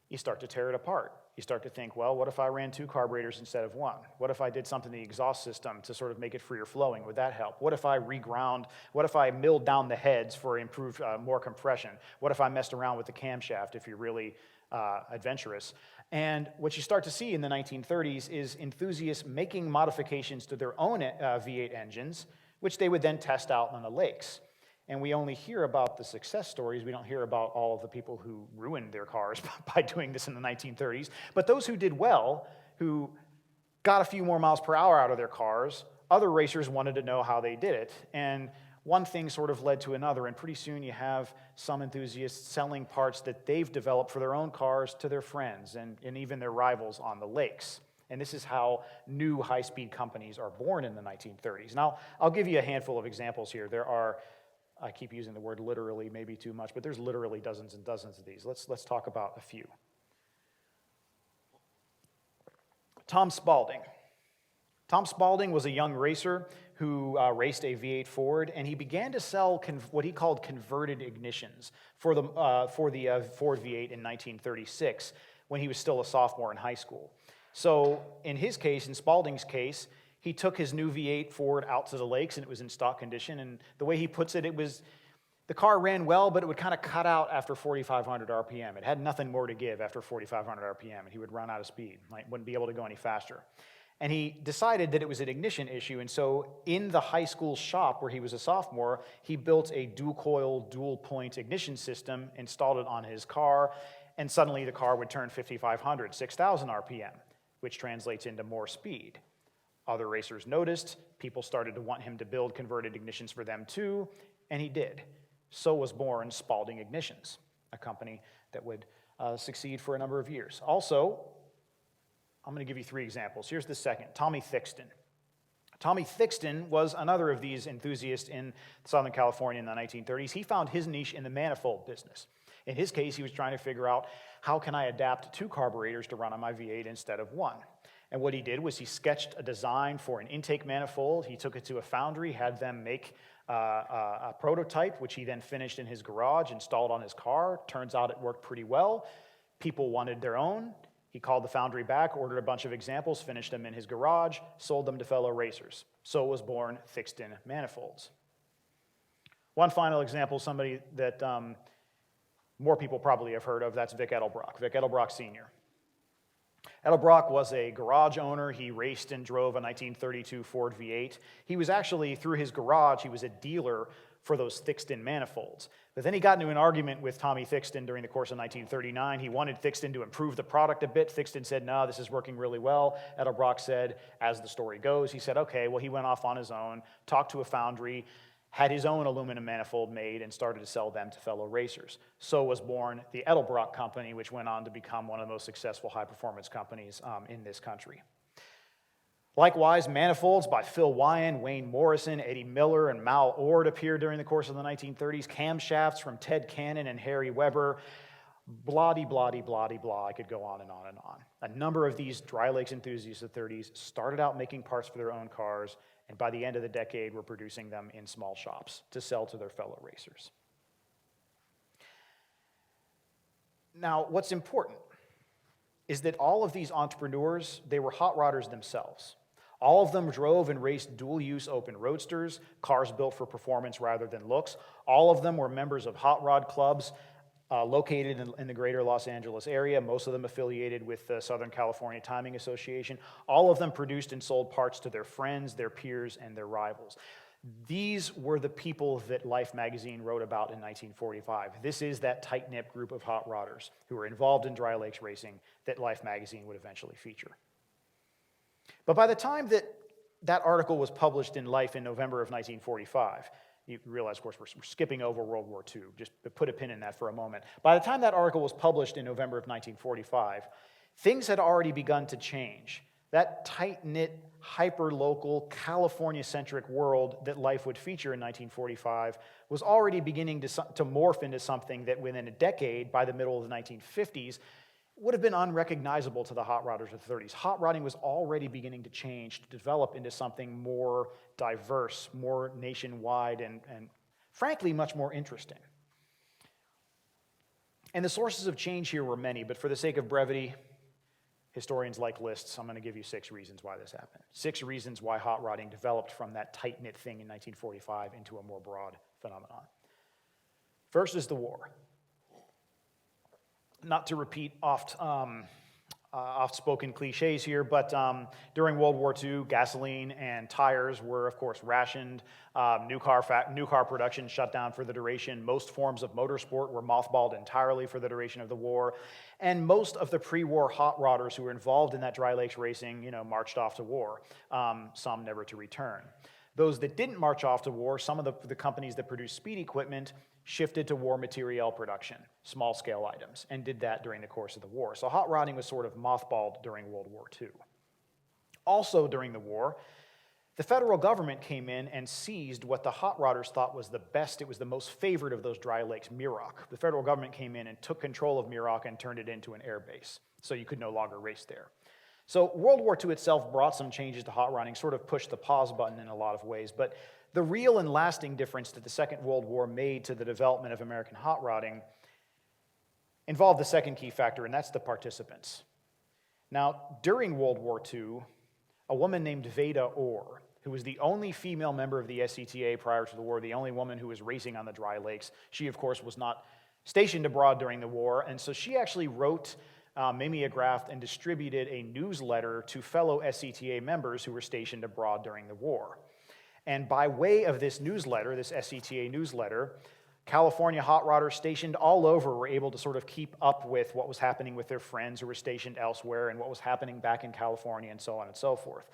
You start to tear it apart. You start to think, well, what if I ran 2 carburetors instead of 1? What if I did something to the exhaust system to sort of make it freer flowing? Would that help? What if I reground? What if I milled down the heads for improved, more compression? What if I messed around with the camshaft if you're really adventurous? And what you start to see in the 1930s is enthusiasts making modifications to their own V8 engines, which they would then test out on the lakes. And we only hear about the success stories. We don't hear about all of the people who ruined their cars by doing this in the 1930s. But those who did well, who got a few more miles per hour out of their cars, other racers wanted to know how they did it. And one thing sort of led to another, and pretty soon you have some enthusiasts selling parts that they've developed for their own cars to their friends and even their rivals on the lakes. And this is how new high-speed companies are born in the 1930s. Now, I'll give you a handful of examples here. There are, I keep using the word literally, maybe too much, but there's literally dozens and dozens of these. Let's talk about a few. Tom Spaulding. Tom Spaulding was a young racer who raced a V8 Ford, and he began to sell what he called converted ignitions for the Ford V8 in 1936 when he was still a sophomore in high school. So in his case, in Spaulding's case, he took his new V8 Ford out to the lakes, and it was in stock condition. And the way he puts it, the car ran well, but it would kind of cut out after 4,500 RPM. It had nothing more to give after 4,500 RPM, and he would run out of speed. Wouldn't be able to go any faster. And he decided that it was an ignition issue, and so in the high school shop where he was a sophomore, he built a dual-coil, dual-point ignition system, installed it on his car, and suddenly the car would turn 5,500, 6,000 RPM, which translates into more speed. Other racers noticed, people started to want him to build converted ignitions for them too, and he did. So was born Spaulding Ignitions, a company that would succeed for a number of years. Also, I'm going to give you 3 examples. Here's the second, Tommy Thixton. Tommy Thixton was another of these enthusiasts in Southern California in the 1930s. He found his niche in the manifold business. In his case, he was trying to figure out, how can I adapt 2 carburetors to run on my V8 instead of 1? And what he did was he sketched a design for an intake manifold. He took it to a foundry, had them make a prototype, which he then finished in his garage, installed on his car. Turns out it worked pretty well. People wanted their own. He called the foundry back, ordered a bunch of examples, finished them in his garage, sold them to fellow racers. So was born Thixton Manifolds. One final example, somebody that more people probably have heard of, that's Vic Edelbrock, Vic Edelbrock Sr. Edelbrock was a garage owner. He raced and drove a 1932 Ford V8. He was actually, through his garage, he was a dealer for those Thixton manifolds. But then he got into an argument with Tommy Thixton during the course of 1939. He wanted Thixton to improve the product a bit. Thixton said, no, this is working really well. Edelbrock said, as the story goes, he said, okay, well, he went off on his own, talked to a foundry, had his own aluminum manifold made, and started to sell them to fellow racers. So was born the Edelbrock Company, which went on to become one of the most successful high-performance companies in this country. Likewise, manifolds by Phil Wyan, Wayne Morrison, Eddie Miller, and Mal Ord appeared during the course of the 1930s. Camshafts from Ted Cannon and Harry Weber. Blah-de-blah-de-blah-de-blah. I could go on and on and on. A number of these dry lakes enthusiasts of the 30s started out making parts for their own cars, and by the end of the decade were producing them in small shops to sell to their fellow racers. Now, what's important is that all of these entrepreneurs, they were hot rodders themselves. All of them drove and raced dual-use open roadsters, cars built for performance rather than looks. All of them were members of hot rod clubs located in the greater Los Angeles area, most of them affiliated with the Southern California Timing Association. All of them produced and sold parts to their friends, their peers, and their rivals. These were the people that Life magazine wrote about in 1945. This is that tight-knit group of hot rodders who were involved in dry lakes racing that Life magazine would eventually feature. But by the time that article was published in Life in November of 1945, you realize, of course, we're skipping over World War II. Just put a pin in that for a moment. By the time that article was published in November of 1945, things had already begun to change. That tight-knit, hyper-local, California-centric world that Life would feature in 1945 was already beginning to morph into something that within a decade, by the middle of the 1950s, would have been unrecognizable to the hot rodders of the 30s. Hot rodding was already beginning to change, to develop into something more diverse, more nationwide, and frankly, much more interesting. And the sources of change here were many, but for the sake of brevity, historians like lists. I'm going to give you 6 reasons why this happened. 6 reasons why hot rodding developed from that tight-knit thing in 1945 into a more broad phenomenon. First is the war. Not to repeat oft-spoken cliches here, but during World War II, gasoline and tires were, of course, rationed. New car production shut down for the duration. Most forms of motorsport were mothballed entirely for the duration of the war. And most of the pre-war hot rodders who were involved in that dry lakes racing, marched off to war, some never to return. Those that didn't march off to war, some of the companies that produced speed equipment shifted to war materiel production, small-scale items, and did that during the course of the war. So hot rodding was sort of mothballed during World War II. Also during the war, the federal government came in and seized what the hot rodders thought was the best, it was the most favored of those dry lakes, Muroc. The federal government came in and took control of Muroc and turned it into an air base, so you could no longer race there. So World War II itself brought some changes to hot rodding, sort of pushed the pause button in a lot of ways, but the real and lasting difference that the Second World War made to the development of American hot rodding involved the second key factor, and that's the participants. Now, during World War II, a woman named Veda Orr, who was the only female member of the SCTA prior to the war, the only woman who was racing on the dry lakes, she, of course, was not stationed abroad during the war, and so she actually wrote, mimeographed, and distributed a newsletter to fellow SCTA members who were stationed abroad during the war. And by way of this newsletter, this SCTA newsletter, California hot rodders stationed all over were able to sort of keep up with what was happening with their friends who were stationed elsewhere and what was happening back in California and so on and so forth.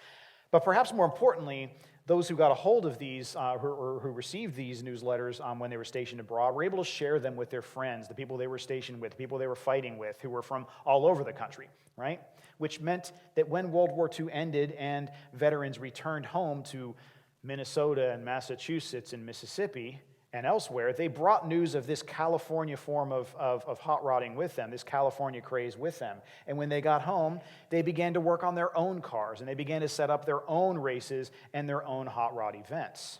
But perhaps more importantly, those who got a hold of these, who received these newsletters when they were stationed abroad, were able to share them with their friends, the people they were stationed with, the people they were fighting with, who were from all over the country, right? Which meant that when World War II ended and veterans returned home to Minnesota and Massachusetts and Mississippi and elsewhere, they brought news of this California form of hot rodding with them, this California craze with them. And when they got home, they began to work on their own cars, and they began to set up their own races and their own hot rod events.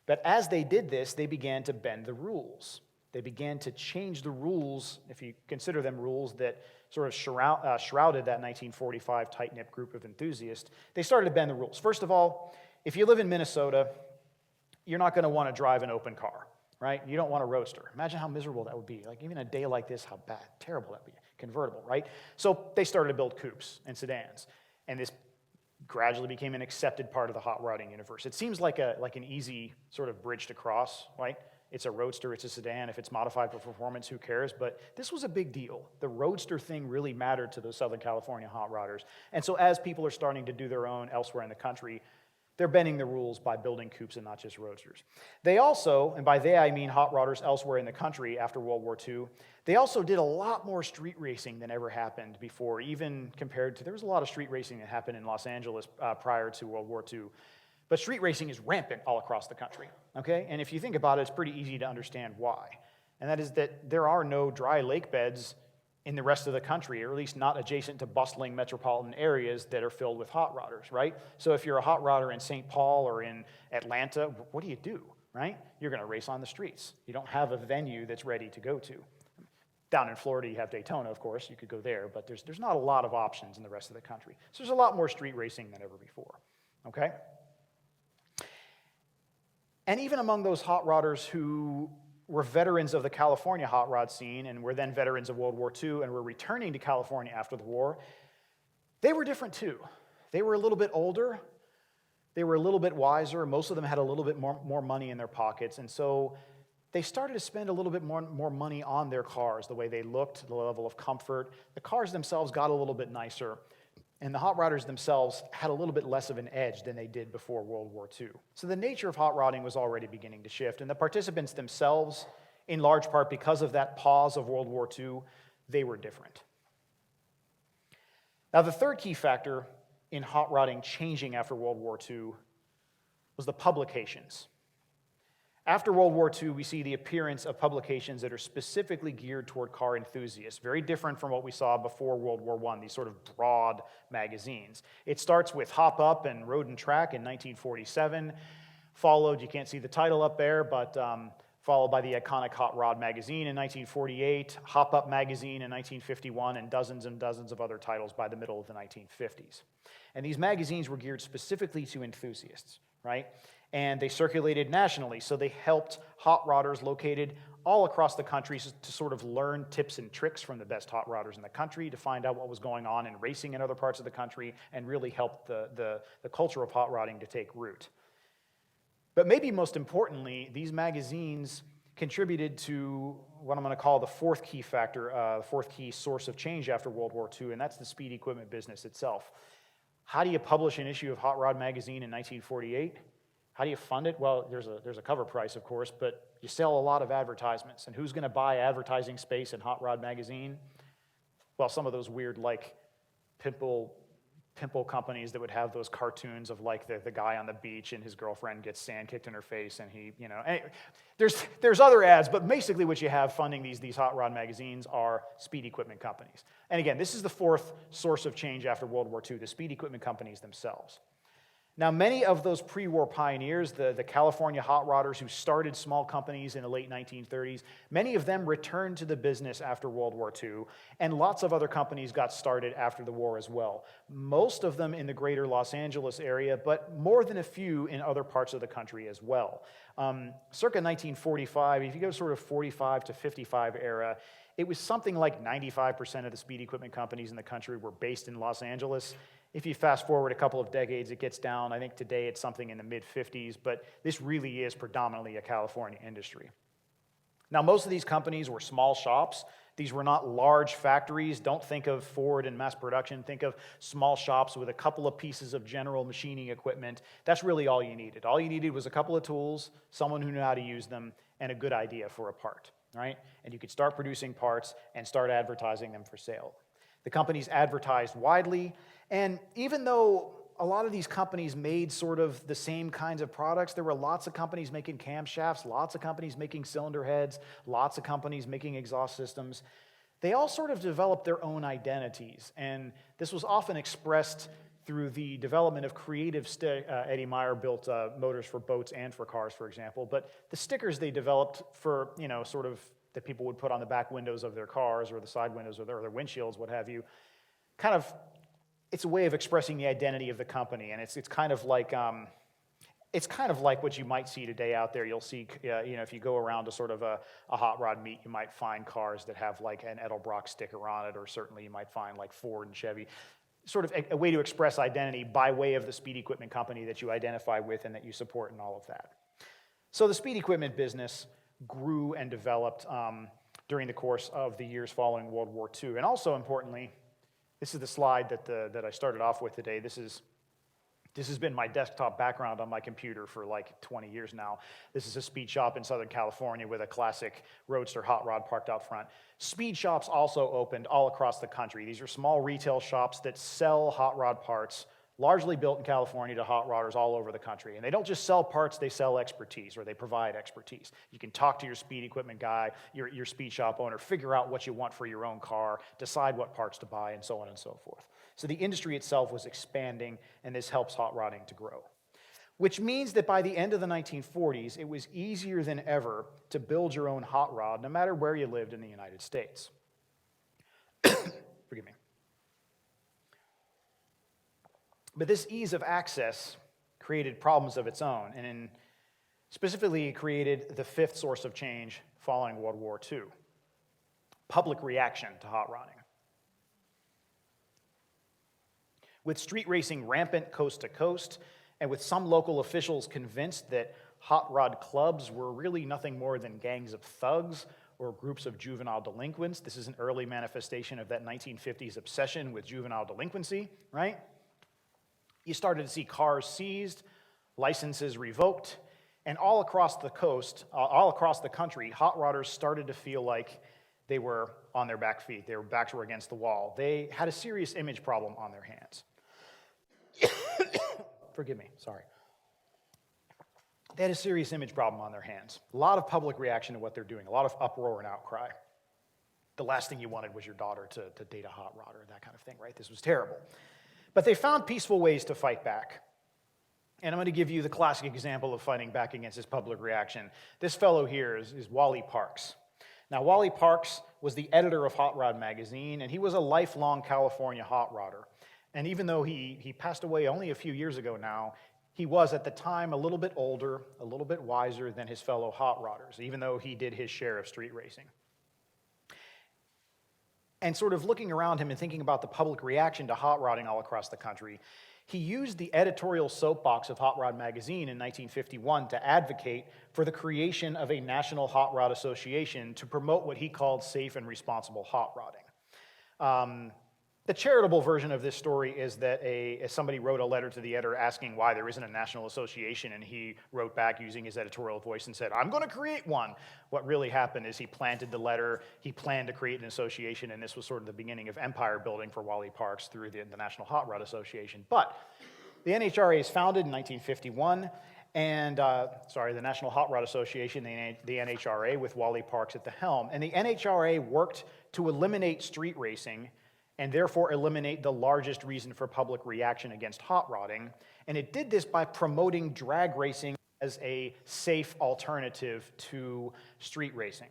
But as they did this, they began to bend the rules. They began to change the rules, if you consider them rules that sort of shrouded that 1945 tight-knit group of enthusiasts. They started to bend the rules. First of all, if you live in Minnesota, you're not going to want to drive an open car, right? You don't want a roadster. Imagine how miserable that would be. Like, even a day like this, how bad, terrible that would be. Convertible, right? So they started to build coupes and sedans, and this gradually became an accepted part of the hot rodding universe. It seems like an easy sort of bridge to cross, right? It's a roadster, it's a sedan. If it's modified for performance, who cares? But this was a big deal. The roadster thing really mattered to those Southern California hot rodders. And so as people are starting to do their own elsewhere in the country, they're bending the rules by building coupes and not just roadsters. They also, and by they I mean hot rodders elsewhere in the country after World War II, they also did a lot more street racing than ever happened before, even compared to, there was a lot of street racing that happened in Los Angeles prior to World War II. But street racing is rampant all across the country, okay? And if you think about it, it's pretty easy to understand why. And that is that there are no dry lake beds in the rest of the country, or at least not adjacent to bustling metropolitan areas that are filled with hot rodders, right? So if you're a hot rodder in St. Paul or in Atlanta, what do, right? You're going to race on the streets. You don't have a venue that's ready to go to. Down in Florida, you have Daytona, of course. You could go there, but there's not a lot of options in the rest of the country. So there's a lot more street racing than ever before, okay? And even among those hot rodders who were veterans of the California hot rod scene and were then veterans of World War II and were returning to California after the war, they were different too. They were a little bit older. They were a little bit wiser. Most of them had a little bit more money in their pockets. And so they started to spend a little bit more money on their cars, the way they looked, the level of comfort. The cars themselves got a little bit nicer. And the hot rodders themselves had a little bit less of an edge than they did before World War II. So the nature of hot rodding was already beginning to shift, and the participants themselves, in large part because of that pause of World War II, they were different. Now, the third key factor in hot rodding changing after World War II was the publications. After World War II, we see the appearance of publications that are specifically geared toward car enthusiasts, very different from what we saw before World War I, these sort of broad magazines. It starts with Hop Up and Road and Track in 1947. followed, you can't see the title up there, but followed by the iconic Hot Rod magazine in 1948, Hop Up magazine in 1951, and dozens of other titles by the middle of the 1950s. And these magazines were geared specifically to enthusiasts, right? And they circulated nationally, so they helped hot rodders located all across the country to sort of learn tips and tricks from the best hot rodders in the country, to find out what was going on in racing in other parts of the country, and really help the culture of hot rodding to take root. But maybe most importantly, these magazines contributed to what I'm going to call the fourth key factor, the fourth key source of change after World War II, and that's the speed equipment business itself. How do you publish an issue of Hot Rod magazine in 1948? How do you fund it? Well, there's a cover price, of course, but you sell a lot of advertisements. And who's going to buy advertising space in Hot Rod magazine? Well, some of those weird, like, pimple companies that would have those cartoons of, like, the guy on the beach and his girlfriend gets sand kicked in her face, and he, you know, anyway, there's other ads, but basically what you have funding these Hot Rod magazines are speed equipment companies. And again, this is the fourth source of change after World War II, the speed equipment companies themselves. Now, many of those pre-war pioneers, the California hot rodders who started small companies in the late 1930s, many of them returned to the business after World War II, and lots of other companies got started after the war as well. Most of them in the greater Los Angeles area, but more than a few in other parts of the country as well. Circa 1945, if you go sort of 45 to 55 era, it was something like 95% of the speed equipment companies in the country were based in Los Angeles. If you fast forward a couple of decades, it gets down. I think today it's something in the mid-50s, but this really is predominantly a California industry. Now, most of these companies were small shops. These were not large factories. Don't think of Ford and mass production. Think of small shops with a couple of pieces of general machining equipment. That's really all you needed. All you needed was a couple of tools, someone who knew how to use them, and a good idea for a part, right? And you could start producing parts and start advertising them for sale. The companies advertised widely, and even though a lot of these companies made sort of the same kinds of products, there were lots of companies making camshafts, lots of companies making cylinder heads, lots of companies making exhaust systems. They all sort of developed their own identities, and this was often expressed through the development of creative Eddie Meyer built motors for boats and for cars, for example, but the stickers they developed for, you know, sort of that people would put on the back windows of their cars or the side windows or their windshields, what have you, kind of, it's a way of expressing the identity of the company, and it's kind of like what you might see today out there. You'll see, you know, if you go around to sort of a hot rod meet, you might find cars that have like an Edelbrock sticker on it, or certainly you might find like Ford and Chevy. Sort of a way to express identity by way of the speed equipment company that you identify with and that you support and all of that. So the speed equipment business grew and developed during the course of the years following World War II. And also importantly, this is the slide that I started off with today. This has been my desktop background on my computer for like 20 years now. This is a speed shop in Southern California with a classic Roadster hot rod parked out front. Speed shops also opened all across the country. These are small retail shops that sell hot rod parts, largely built in California to hot rodders all over the country. And they don't just sell parts, they sell expertise, or they provide expertise. You can talk to your speed equipment guy, your speed shop owner, figure out what you want for your own car, decide what parts to buy, and so on and so forth. So the industry itself was expanding, and this helps hot rodding to grow. Which means that by the end of the 1940s, it was easier than ever to build your own hot rod, no matter where you lived in the United States. Forgive me. But this ease of access created problems of its own, and specifically it created the fifth source of change following World War II: public reaction to hot rodding. With street racing rampant coast to coast, and with some local officials convinced that hot rod clubs were really nothing more than gangs of thugs or groups of juvenile delinquents. This is an early manifestation of that 1950s obsession with juvenile delinquency, right? You started to see cars seized, licenses revoked, and all across the coast, all across the country, hot rodders started to feel like they were on their back feet. Their backs were against the wall. They had a serious image problem on their hands. Forgive me, sorry. They had a serious image problem on their hands. A lot of public reaction to what they're doing, a lot of uproar and outcry. The last thing you wanted was your daughter to date a hot rodder, that kind of thing, right? This was terrible. But they found peaceful ways to fight back. And I'm going to give you the classic example of fighting back against this public reaction. This fellow here is Wally Parks. Now, Wally Parks was the editor of Hot Rod magazine, and he was a lifelong California hot rodder. And even though he passed away only a few years ago now, he was at the time a little bit older, a little bit wiser than his fellow hot rodders, even though he did his share of street racing. And sort of looking around him and thinking about the public reaction to hot rodding all across the country, he used the editorial soapbox of Hot Rod magazine in 1951 to advocate for the creation of a national hot rod association to promote what he called safe and responsible hot rodding. The charitable version of this story is that somebody wrote a letter to the editor asking why there isn't a national association, and he wrote back using his editorial voice and said, "I'm going to create one." What really happened is he planted the letter, he planned to create an association, and this was sort of the beginning of empire building for Wally Parks through the National Hot Rod Association. But the NHRA is founded in 1951, and, the National Hot Rod Association, the NHRA, with Wally Parks at the helm. And the NHRA worked to eliminate street racing and therefore eliminate the largest reason for public reaction against hot rodding. And it did this by promoting drag racing as a safe alternative to street racing.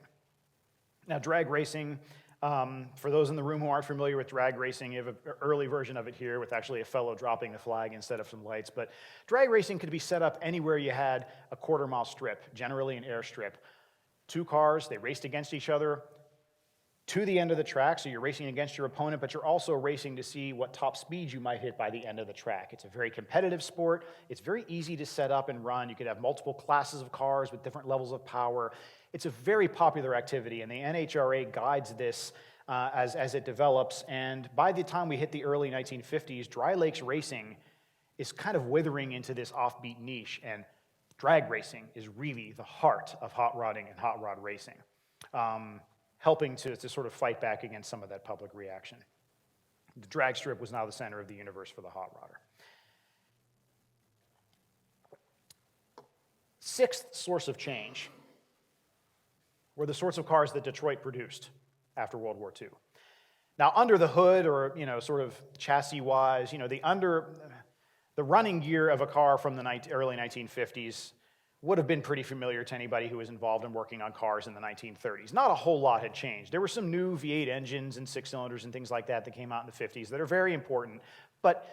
Now, drag racing, for those in the room who aren't familiar with drag racing, you have an early version of it here with actually a fellow dropping the flag instead of some lights. But drag racing could be set up anywhere you had a quarter-mile strip, generally an airstrip. Two cars, they raced against each other to the end of the track, so you're racing against your opponent, but you're also racing to see what top speeds you might hit by the end of the track. It's a very competitive sport. It's very easy to set up and run. You could have multiple classes of cars with different levels of power. It's a very popular activity, and the NHRA guides this as it develops. And by the time we hit the early 1950s, dry lakes racing is kind of withering into this offbeat niche, and drag racing is really the heart of hot rodding and hot rod racing. Helping to sort of fight back against some of that public reaction. The drag strip was now the center of the universe for the hot rodder. Sixth source of change were the sorts of cars that Detroit produced after World War II. Now, under the hood, or sort of chassis-wise, the running gear of a car from the early 1950s would have been pretty familiar to anybody who was involved in working on cars in the 1930s. Not a whole lot had changed. There were some new V8 engines and six-cylinders and things like that that came out in the 50s that are very important, but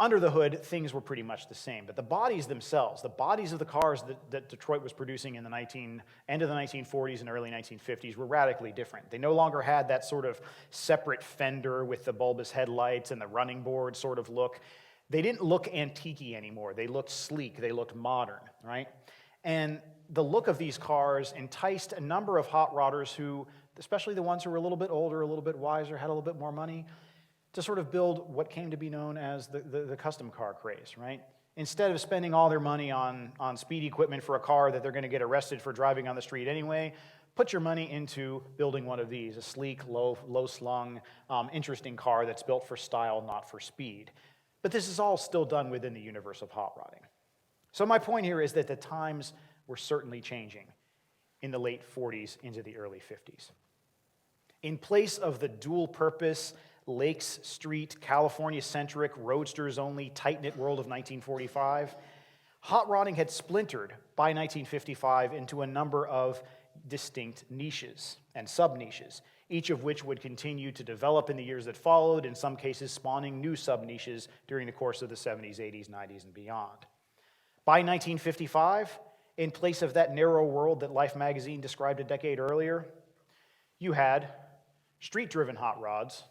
under the hood, things were pretty much the same. But the bodies themselves, the bodies of the cars that Detroit was producing in the end of the 1940s and early 1950s were radically different. They no longer had that sort of separate fender with the bulbous headlights and the running board sort of look. They didn't look antique-y anymore. They looked sleek. They looked modern, right? And the look of these cars enticed a number of hot rodders who, especially the ones who were a little bit older, a little bit wiser, had a little bit more money, to sort of build what came to be known as the custom car craze, right? Instead of spending all their money on speed equipment for a car that they're going to get arrested for driving on the street anyway, put your money into building one of these, a sleek, low-slung, interesting car that's built for style, not for speed. But this is all still done within the universe of hot rodding. So my point here is that the times were certainly changing in the late 40s into the early 50s. In place of the dual-purpose, Lakes Street, California-centric, roadsters-only, tight-knit world of 1945, hot rodding had splintered by 1955 into a number of distinct niches and sub-niches, each of which would continue to develop in the years that followed, in some cases spawning new sub-niches during the course of the 70s, 80s, 90s, and beyond. By 1955, in place of that narrow world that Life magazine described a decade earlier, you had street-driven hot rods,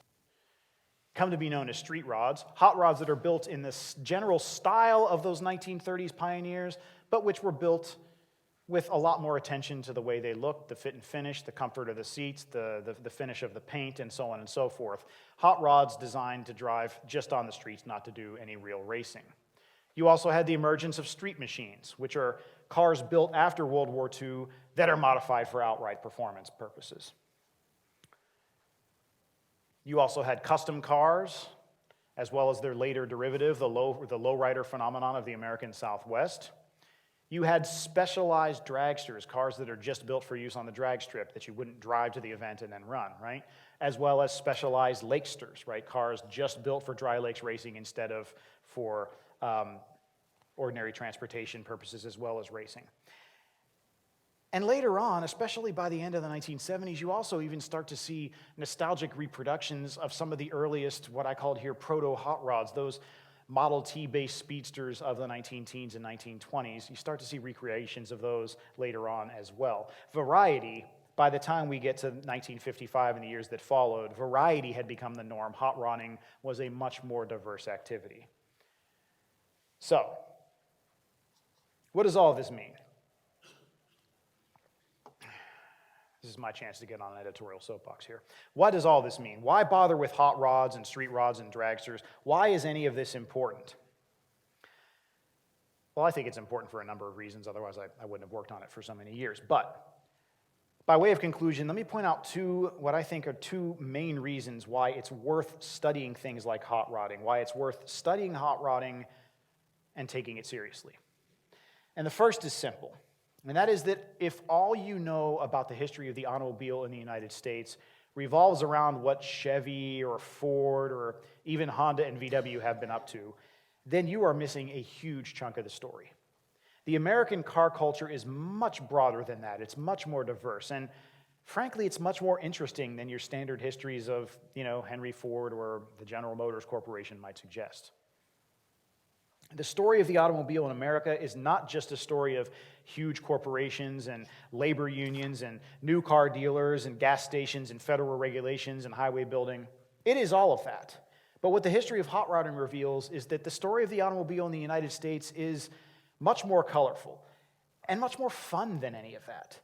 come to be known as street rods, hot rods that are built in the general style of those 1930s pioneers, but which were built with a lot more attention to the way they looked, the fit and finish, the comfort of the seats, the finish of the paint, and so on and so forth. Hot rods designed to drive just on the streets, not to do any real racing. You also had the emergence of street machines, which are cars built after World War II that are modified for outright performance purposes. You also had custom cars, as well as their later derivative, the lowrider phenomenon of the American Southwest. You had specialized dragsters, cars that are just built for use on the drag strip that you wouldn't drive to the event and then run, right? As well as specialized lakesters, right? Cars just built for dry lakes racing instead of for ordinary transportation purposes as well as racing. And later on, especially by the end of the 1970s, you also even start to see nostalgic reproductions of some of the earliest, what I called here, proto-hot rods, those Model T-based speedsters of the 19-teens and 1920s. You start to see recreations of those later on as well. Variety, by the time we get to 1955 and the years that followed, variety had become the norm. Hot rodding was a much more diverse activity. So, what does all of this mean? This is my chance to get on an editorial soapbox here. What does all this mean? Why bother with hot rods and street rods and dragsters? Why is any of this important? Well, I think it's important for a number of reasons. Otherwise, I wouldn't have worked on it for so many years. But by way of conclusion, let me point out what I think are two main reasons why it's worth studying things like hot rodding, why it's worth studying hot rodding and taking it seriously. And the first is simple. And that is that if all you know about the history of the automobile in the United States revolves around what Chevy or Ford or even Honda and VW have been up to, then you are missing a huge chunk of the story. The American car culture is much broader than that. It's much more diverse. And frankly, it's much more interesting than your standard histories of, Henry Ford or the General Motors Corporation might suggest. The story of the automobile in America is not just a story of huge corporations and labor unions and new car dealers and gas stations and federal regulations and highway building. It is all of that. But what the history of hot rodding reveals is that the story of the automobile in the United States is much more colorful and much more fun than any of that.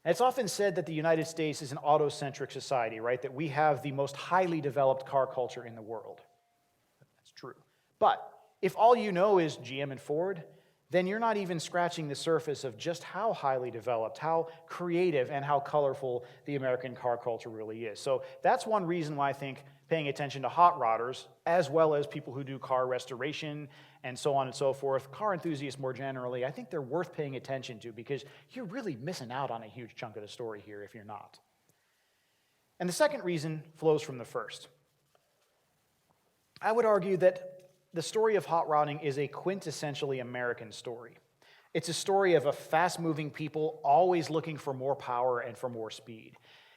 And it's often said that the United States is an auto-centric society, right? That we have the most highly developed car culture in the world. That's true. But if all you know is GM and Ford, then you're not even scratching the surface of just how highly developed, how creative, and how colorful the American car culture really is. So that's one reason why I think paying attention to hot rodders, as well as people who do car restoration and so on and so forth, car enthusiasts more generally, I think they're worth paying attention to because you're really missing out on a huge chunk of the story here if you're not. And the second reason flows from the first. I would argue that the story of hot rodding is a quintessentially American story. It's a story of a fast-moving people always looking for more power and for more speed.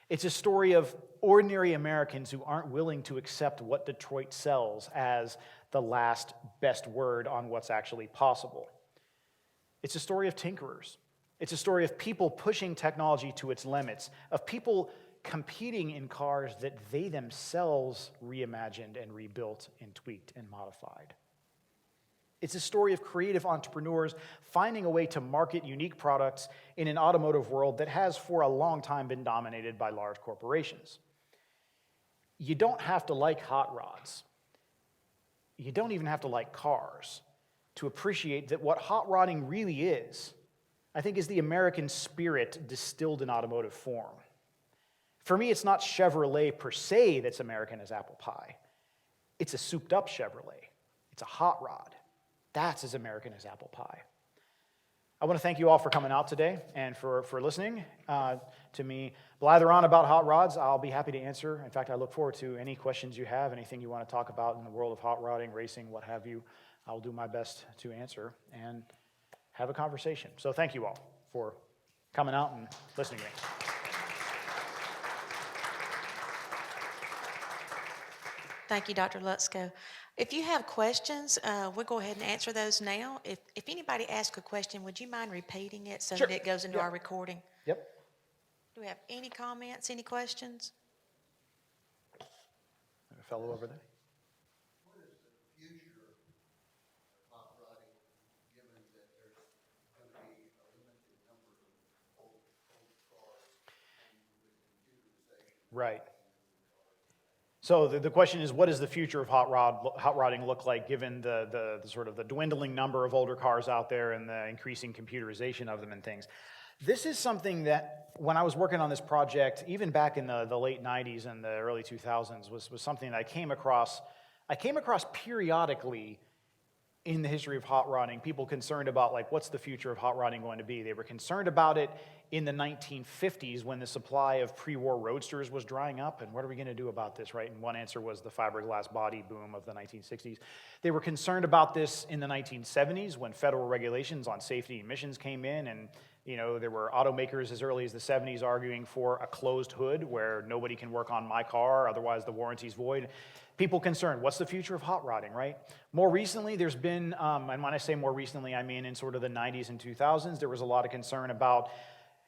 It's a story of ordinary Americans who aren't willing to accept what Detroit sells as the last best word on what's actually possible. It's a story of tinkerers. It's a story of people pushing technology to its limits, of people competing in cars that they themselves reimagined and rebuilt and tweaked and modified. It's a story of creative entrepreneurs finding a way to market unique products in an automotive world that has for a long time been dominated by large corporations. You don't have to like hot rods. You don't even have to like cars to appreciate that what hot rodding really is, I think, is the American spirit distilled in automotive form. For me, it's not Chevrolet per se that's American as apple pie. It's a souped-up Chevrolet. It's a hot rod. That's as American as apple pie. I want to thank you all for coming out today and for listening to me blather on about hot rods. I'll be happy to answer. In fact, I look forward to any questions you have, anything you want to talk about in the world of hot rodding, racing, what have you. I'll do my best to answer and have a conversation. So thank you all for coming out and listening to me. Thank you, Dr. Lucsko. If you have questions, we'll go ahead and answer those now. If anybody asks a question, would you mind repeating it so Sure. that it goes into our recording? Yep. Do we have any comments, any questions? A fellow over there. What is the future of hot rodding, given that there's going to be a limited number of old cars and with computerization? Right. So the question is, what does the future of hot rodding look like given the sort of the dwindling number of older cars out there and the increasing computerization of them and things? This is something that when I was working on this project, even back in the late 90s and the early 2000s, was something that I came across periodically in the history of hot rodding, people concerned about, like, what's the future of hot rodding going to be? They were concerned about it in the 1950s when the supply of pre-war roadsters was drying up, and what are we going to do about this, right? And one answer was the fiberglass body boom of the 1960s. They were concerned about this in the 1970s when federal regulations on safety emissions came in, and there were automakers as early as the 70s arguing for a closed hood where nobody can work on my car, otherwise the warranty's void. People concerned, what's the future of hot rodding, right? More recently, there's been, and when I say more recently, I mean in sort of the 90s and 2000s, there was a lot of concern about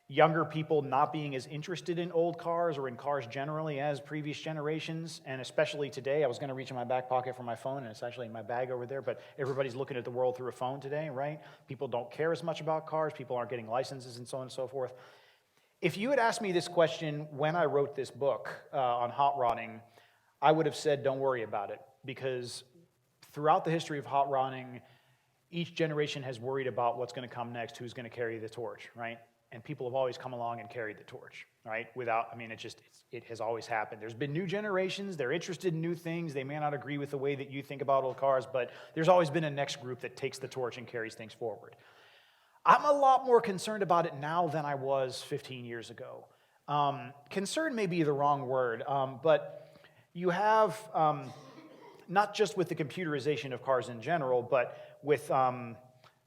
younger people not being as interested in old cars or in cars generally as previous generations, and especially today. I was going to reach in my back pocket for my phone, and it's actually in my bag over there, but everybody's looking at the world through a phone today, right? People don't care as much about cars. People aren't getting licenses and so on and so forth. If you had asked me this question when I wrote this book on hot rodding, I would have said, don't worry about it, because throughout the history of hot rodding, each generation has worried about what's going to come next, who's going to carry the torch, right? And people have always come along and carried the torch, right? It has always happened. There's been new generations, they're interested in new things, they may not agree with the way that you think about old cars, but there's always been a next group that takes the torch and carries things forward. I'm a lot more concerned about it now than I was 15 years ago. Concern may be the wrong word, but you have, not just with the computerization of cars in general, but with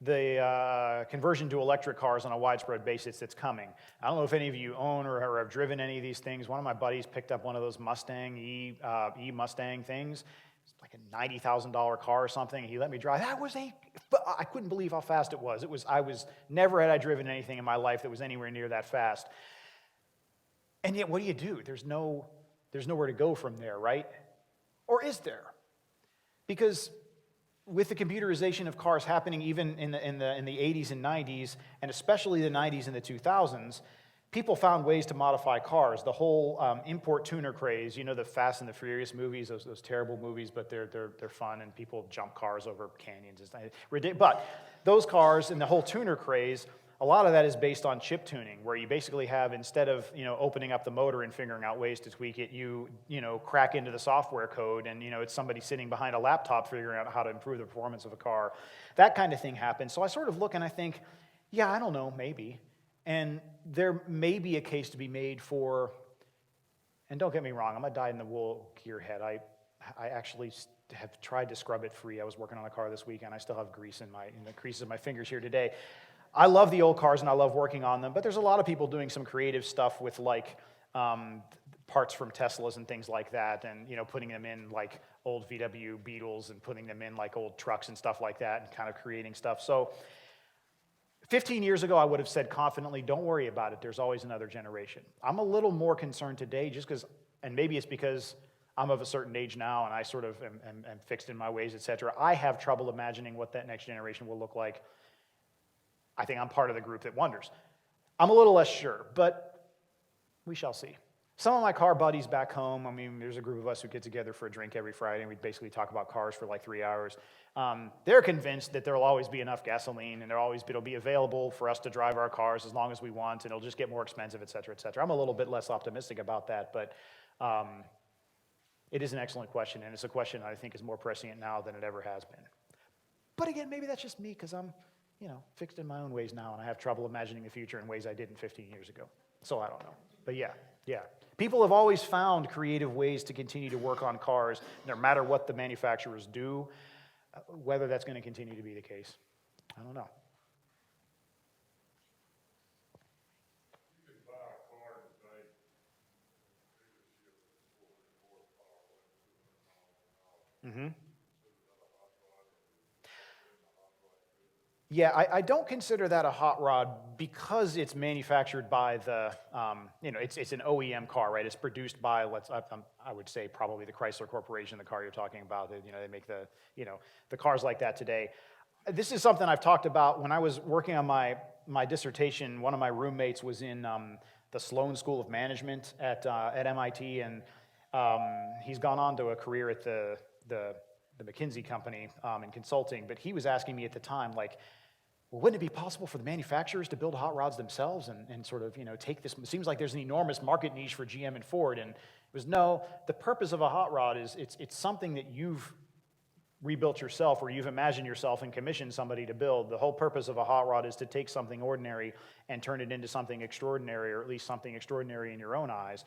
the conversion to electric cars on a widespread basis that's coming. I don't know if any of you own or have driven any of these things. One of my buddies picked up one of those Mustang, E-Mustang things. It's like a $90,000 car or something. He let me drive. I couldn't believe how fast it was. Never had I driven anything in my life that was anywhere near that fast. And yet, what do? There's nowhere to go from there, right? Or is there? Because with the computerization of cars happening even in the 80s and 90s, and especially the 90s and the 2000s, people found ways to modify cars. The whole import tuner craze, the Fast and the Furious movies, those terrible movies, but they're fun, and people jump cars over canyons. But those cars and the whole tuner craze, a lot of that is based on chip tuning, where you basically have, instead of opening up the motor and figuring out ways to tweak it, you crack into the software code, and it's somebody sitting behind a laptop figuring out how to improve the performance of a car. That kind of thing happens. So I sort of look and I think, yeah, I don't know, maybe. And there may be a case to be made for, and don't get me wrong, I'm a dyed-in-the-wool gearhead. I actually have tried to scrub it free. I was working on a car this weekend. I still have grease in the creases of my fingers here today. I love the old cars and I love working on them, but there's a lot of people doing some creative stuff with parts from Teslas and things like that, and putting them in like old VW Beetles and putting them in like old trucks and stuff like that, and kind of creating stuff. So 15 years ago, I would have said confidently, don't worry about it. There's always another generation. I'm a little more concerned today just because, and maybe it's because I'm of a certain age now and I sort of am fixed in my ways, etc. I have trouble imagining what that next generation will look like. I think I'm part of the group that wonders. I'm a little less sure, but we shall see. Some of my car buddies back home, there's a group of us who get together for a drink every Friday, and we basically talk about cars for like 3 hours. They're convinced that there'll always be enough gasoline, and it'll be available for us to drive our cars as long as we want, and it'll just get more expensive, et cetera, et cetera. I'm a little bit less optimistic about that, but it is an excellent question, and it's a question I think is more prescient now than it ever has been. But again, maybe that's just me, because I'm fixed in my own ways now, and I have trouble imagining the future in ways I didn't 15 years ago. So I don't know. But yeah. People have always found creative ways to continue to work on cars, no matter what the manufacturers do. Whether that's going to continue to be the case, I don't know. You could buy a car today, dealership Mm-hmm. Yeah, I don't consider that a hot rod because it's manufactured by the, it's an OEM car, right? It's produced by, I would say probably the Chrysler Corporation, the car you're talking about. They make the cars like that today. This is something I've talked about when I was working on my dissertation. One of my roommates was in the Sloan School of Management at MIT, and he's gone on to a career at the McKinsey company in consulting. But he was asking me at the time, like, well, wouldn't it be possible for the manufacturers to build hot rods themselves and sort of, take this? It seems like there's an enormous market niche for GM and Ford. And it was, no, the purpose of a hot rod is it's something that you've rebuilt yourself or you've imagined yourself and commissioned somebody to build. The whole purpose of a hot rod is to take something ordinary and turn it into something extraordinary, or at least something extraordinary in your own eyes.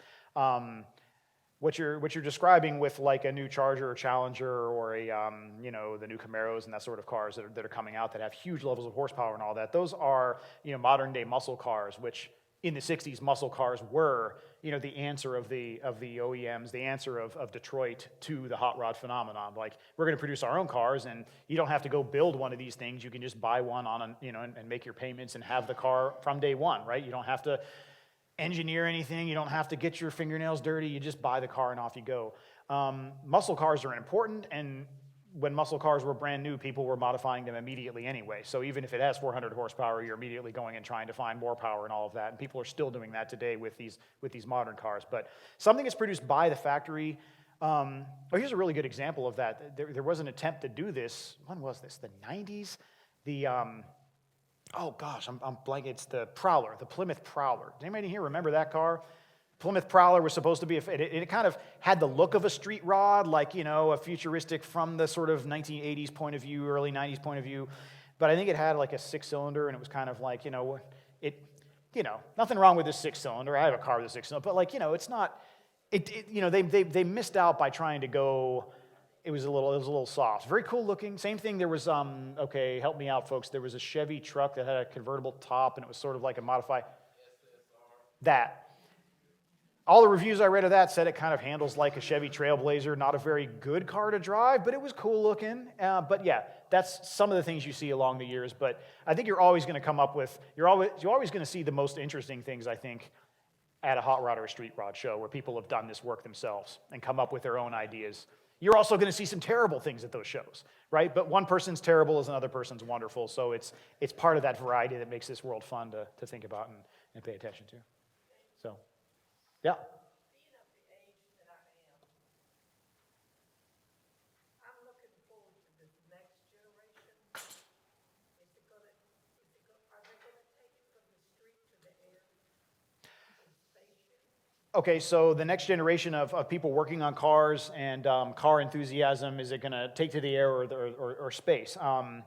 What you're describing with like a new Charger or Challenger or a the new Camaros and that sort of cars that are coming out that have huge levels of horsepower and all that, those are modern day muscle cars, which in the 60s muscle cars were the answer of the OEMs, the answer of Detroit to the hot rod phenomenon. Like, we're going to produce our own cars, and you don't have to go build one of these things. You can just buy one and make your payments and have the car from day one, right? You don't have to engineer anything. You don't have to get your fingernails dirty. You just buy the car and off you go. Muscle cars are important, and when muscle cars were brand new, people were modifying them immediately anyway. So even if it has 400 horsepower, you're immediately going and trying to find more power and all of that. And people are still doing that today with these modern cars. But something that's produced by the factory. Here's a really good example of that. There was an attempt to do this. When was this? The 90s? I'm blanking. It's the Prowler, the Plymouth Prowler. Does anybody here remember that car? Plymouth Prowler was supposed to be, it kind of had the look of a street rod, like, a futuristic from the sort of 1980s point of view, early 90s point of view. But I think it had like a 6-cylinder, and it was kind of like, nothing wrong with this 6-cylinder. I have a car with a 6-cylinder, but like, it's not, they missed out by trying to go, it was a little soft. Very cool looking. Same thing, there was, help me out, folks. There was a Chevy truck that had a convertible top, and it was sort of like a modified, that. All the reviews I read of that said it kind of handles like a Chevy Trailblazer, not a very good car to drive, but it was cool looking. But yeah, that's some of the things you see along the years. But I think you're always going to come up with, you're always going to see the most interesting things, I think, at a hot rod or a street rod show where people have done this work themselves and come up with their own ideas. You're also going to see some terrible things at those shows, right? But one person's terrible is another person's wonderful. So it's part of that variety that makes this world fun to think about and pay attention to. So. Yeah. Being of the age that I am, I'm looking forward to this next generation. Are they gonna take it from the street to the air, to the spaceship? Okay, so the next generation of people working on cars and car enthusiasm, is it going to take to the air or space? I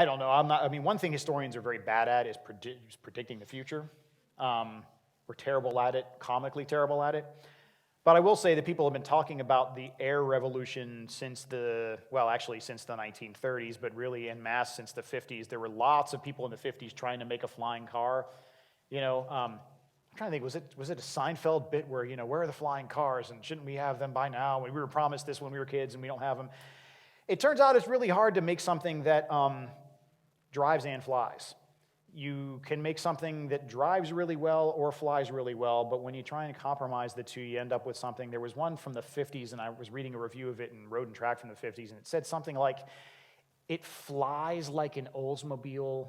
don't know. One thing historians are very bad at is predicting the future. We're terrible at it, comically terrible at it. But I will say that people have been talking about the air revolution since the 1930s, but really en masse since the 50s. There were lots of people in the 50s trying to make a flying car. I'm trying to think, was it a Seinfeld bit where, where are the flying cars and shouldn't we have them by now? We were promised this when we were kids and we don't have them. It turns out it's really hard to make something that drives and flies. You can make something that drives really well or flies really well, but when you try and compromise the two, you end up with something. There was one from the 50s, and I was reading a review of it in Road and Track from the 50s, and it said something like, it flies like an Oldsmobile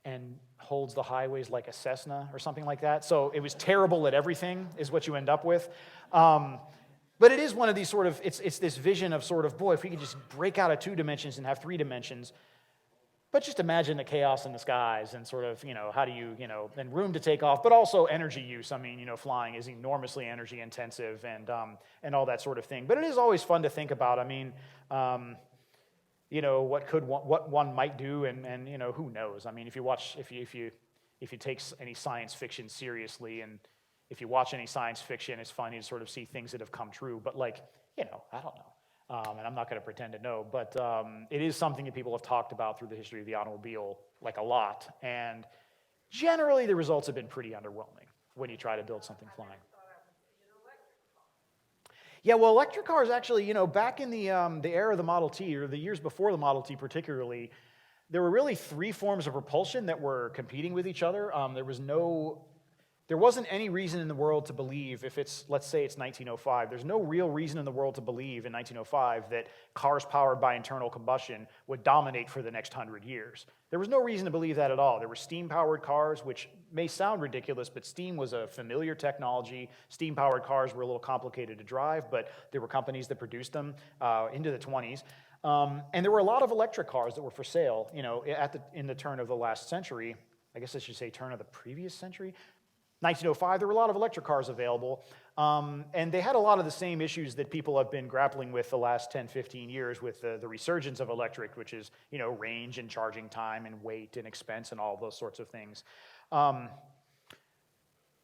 and holds the highways like a Cessna, or something like that. So it was terrible at everything, is what you end up with. But it is one of these sort of, it's this vision of sort of, boy, if we could just break out of 2 dimensions and have 3 dimensions. But just imagine the chaos in the skies and sort of, how do you, and room to take off, but also energy use. Flying is enormously energy intensive and all that sort of thing. But it is always fun to think about. What one might do and who knows? If you take any science fiction seriously, and if you watch any science fiction, it's funny to sort of see things that have come true. But I don't know. And I'm not going to pretend to know, but it is something that people have talked about through the history of the automobile, a lot. And generally, the results have been pretty underwhelming when you try to build something flying. Yeah, well, electric cars actually, back in the era of the Model T, or the years before the Model T particularly, there were really 3 forms of propulsion that were competing with each other. There wasn't any reason in the world to believe, let's say it's 1905, there's no real reason in the world to believe in 1905 that cars powered by internal combustion would dominate for the next 100 years. There was no reason to believe that at all. There were steam-powered cars, which may sound ridiculous, but steam was a familiar technology. Steam-powered cars were a little complicated to drive, but there were companies that produced them into the 20s. And there were a lot of electric cars that were for sale, in the turn of the last century. I guess I should say turn of the previous century. 1905, there were a lot of electric cars available, and they had a lot of the same issues that people have been grappling with the last 10, 15 years with the resurgence of electric, which is, range and charging time and weight and expense and all those sorts of things.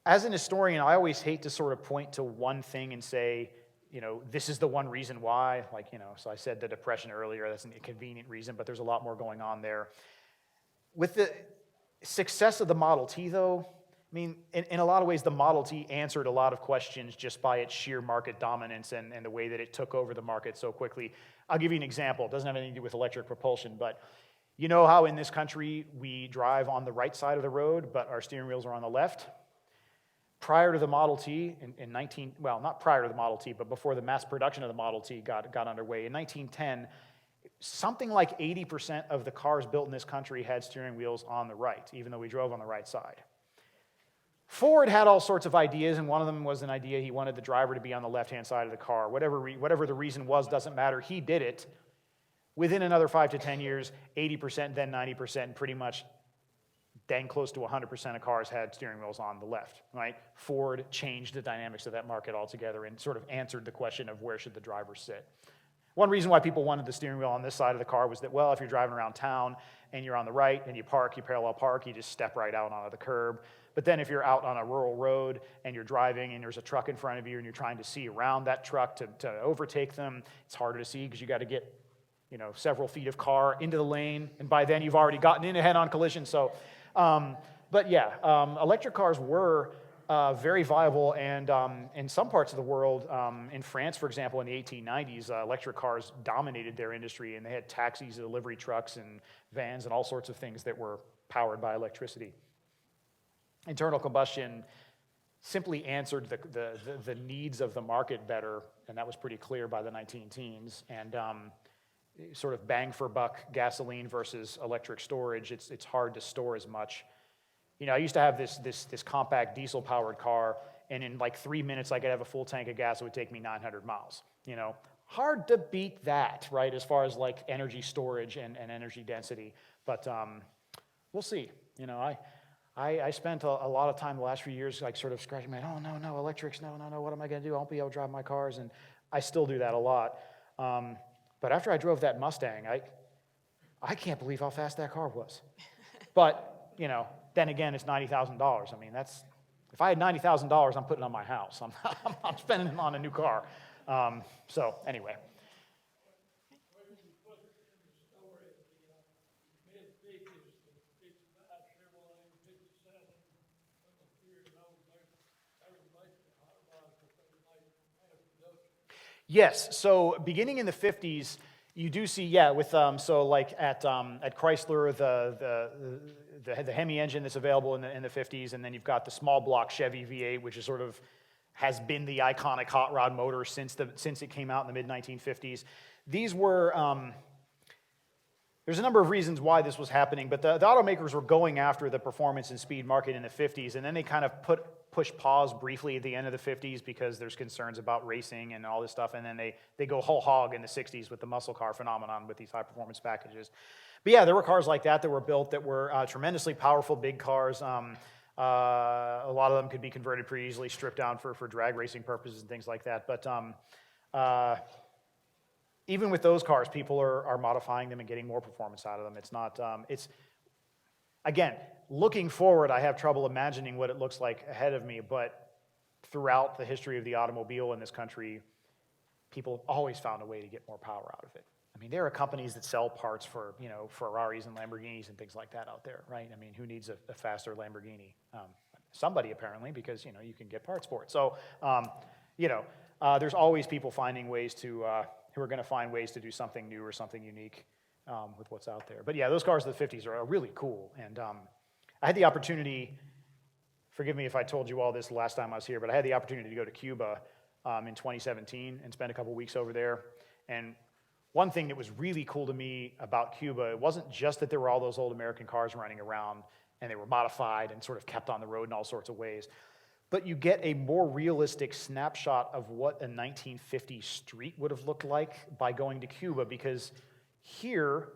As an historian, I always hate to sort of point to one thing and say, this is the one reason why. So I said the Depression earlier, that's an inconvenient reason, but there's a lot more going on there. With the success of the Model T, though, I mean, in a lot of ways, the Model T answered a lot of questions just by its sheer market dominance and the way that it took over the market so quickly. I'll give you an example. It doesn't have anything to do with electric propulsion, but you know how in this country we drive on the right side of the road, but our steering wheels are on the left? Prior to the Model T, not prior to the Model T, but before the mass production of the Model T got underway, in 1910, something like 80% of the cars built in this country had steering wheels on the right, even though we drove on the right side. Ford had all sorts of ideas, and one of them was an idea he wanted the driver to be on the left-hand side of the car. Whatever the reason was, doesn't matter. He did it. Within another 5 to 10 years, 80%, then 90%, and pretty much dang close to 100% of cars had steering wheels on the left, right? Ford changed the dynamics of that market altogether and sort of answered the question of where should the driver sit. One reason why people wanted the steering wheel on this side of the car was that, well, if you're driving around town and you're on the right and you parallel park, you just step right out onto the curb. But then if you're out on a rural road and you're driving and there's a truck in front of you and you're trying to see around that truck to overtake them, it's harder to see because you got to get, several feet of car into the lane, and by then you've already gotten in a head-on collision. So, electric cars were very viable, and in some parts of the world, in France, for example, in the 1890s, electric cars dominated their industry, and they had taxis, delivery trucks, and vans, and all sorts of things that were powered by electricity. Internal combustion simply answered the needs of the market better, and that was pretty clear by the 19-teens, and sort of bang for buck gasoline versus electric storage, it's hard to store as much. I used to have this compact diesel-powered car, and in like 3 minutes I could have a full tank of gas. It would take me 900 miles. Hard to beat that, right, as far as like energy storage and energy density. But we'll see. I spent a lot of time the last few years like sort of scratching my head, no, electrics, no, what am I going to do? I won't be able to drive my cars, and I still do that a lot. But after I drove that Mustang, I can't believe how fast that car was. But, then again, it's $90,000. I mean, if I had $90,000, I'm putting it on my house. I'm not spending it on a new car. So anyway. Yes, so beginning in the 50s, you do see, with like at Chrysler, the Hemi engine that's available in the 50s, and then you've got the small block Chevy V8, which is sort of has been the iconic hot rod motor since it came out in the mid-1950s. These were there's a number of reasons why this was happening, but the automakers were going after the performance and speed market in the 50s, and then they kind of push pause briefly at the end of the 50s because there's concerns about racing and all this stuff, and then they go whole hog in the 60s with the muscle car phenomenon with these high-performance packages. But yeah, there were cars like that were built that were tremendously powerful, big cars. A lot of them could be converted pretty easily, stripped down for drag racing purposes and things like that. But even with those cars, people are modifying them and getting more performance out of them. It's not, again, looking forward, I have trouble imagining what it looks like ahead of me, but throughout the history of the automobile in this country, people have always found a way to get more power out of it. I mean, there are companies that sell parts for, Ferraris and Lamborghinis and things like that out there, right? I mean, who needs a faster Lamborghini? Somebody, apparently, because, you can get parts for it. So, there's always people finding ways to, who are going to find ways to do something new or something unique with what's out there. But yeah, those cars of the 50s are really cool. And I had the opportunity, forgive me if I told you all this last time I was here, but I had the opportunity to go to Cuba in 2017 and spend a couple weeks over there. And one thing that was really cool to me about Cuba, it wasn't just that there were all those old American cars running around and they were modified and sort of kept on the road in all sorts of ways, but you get a more realistic snapshot of what a 1950s street would have looked like by going to Cuba, because here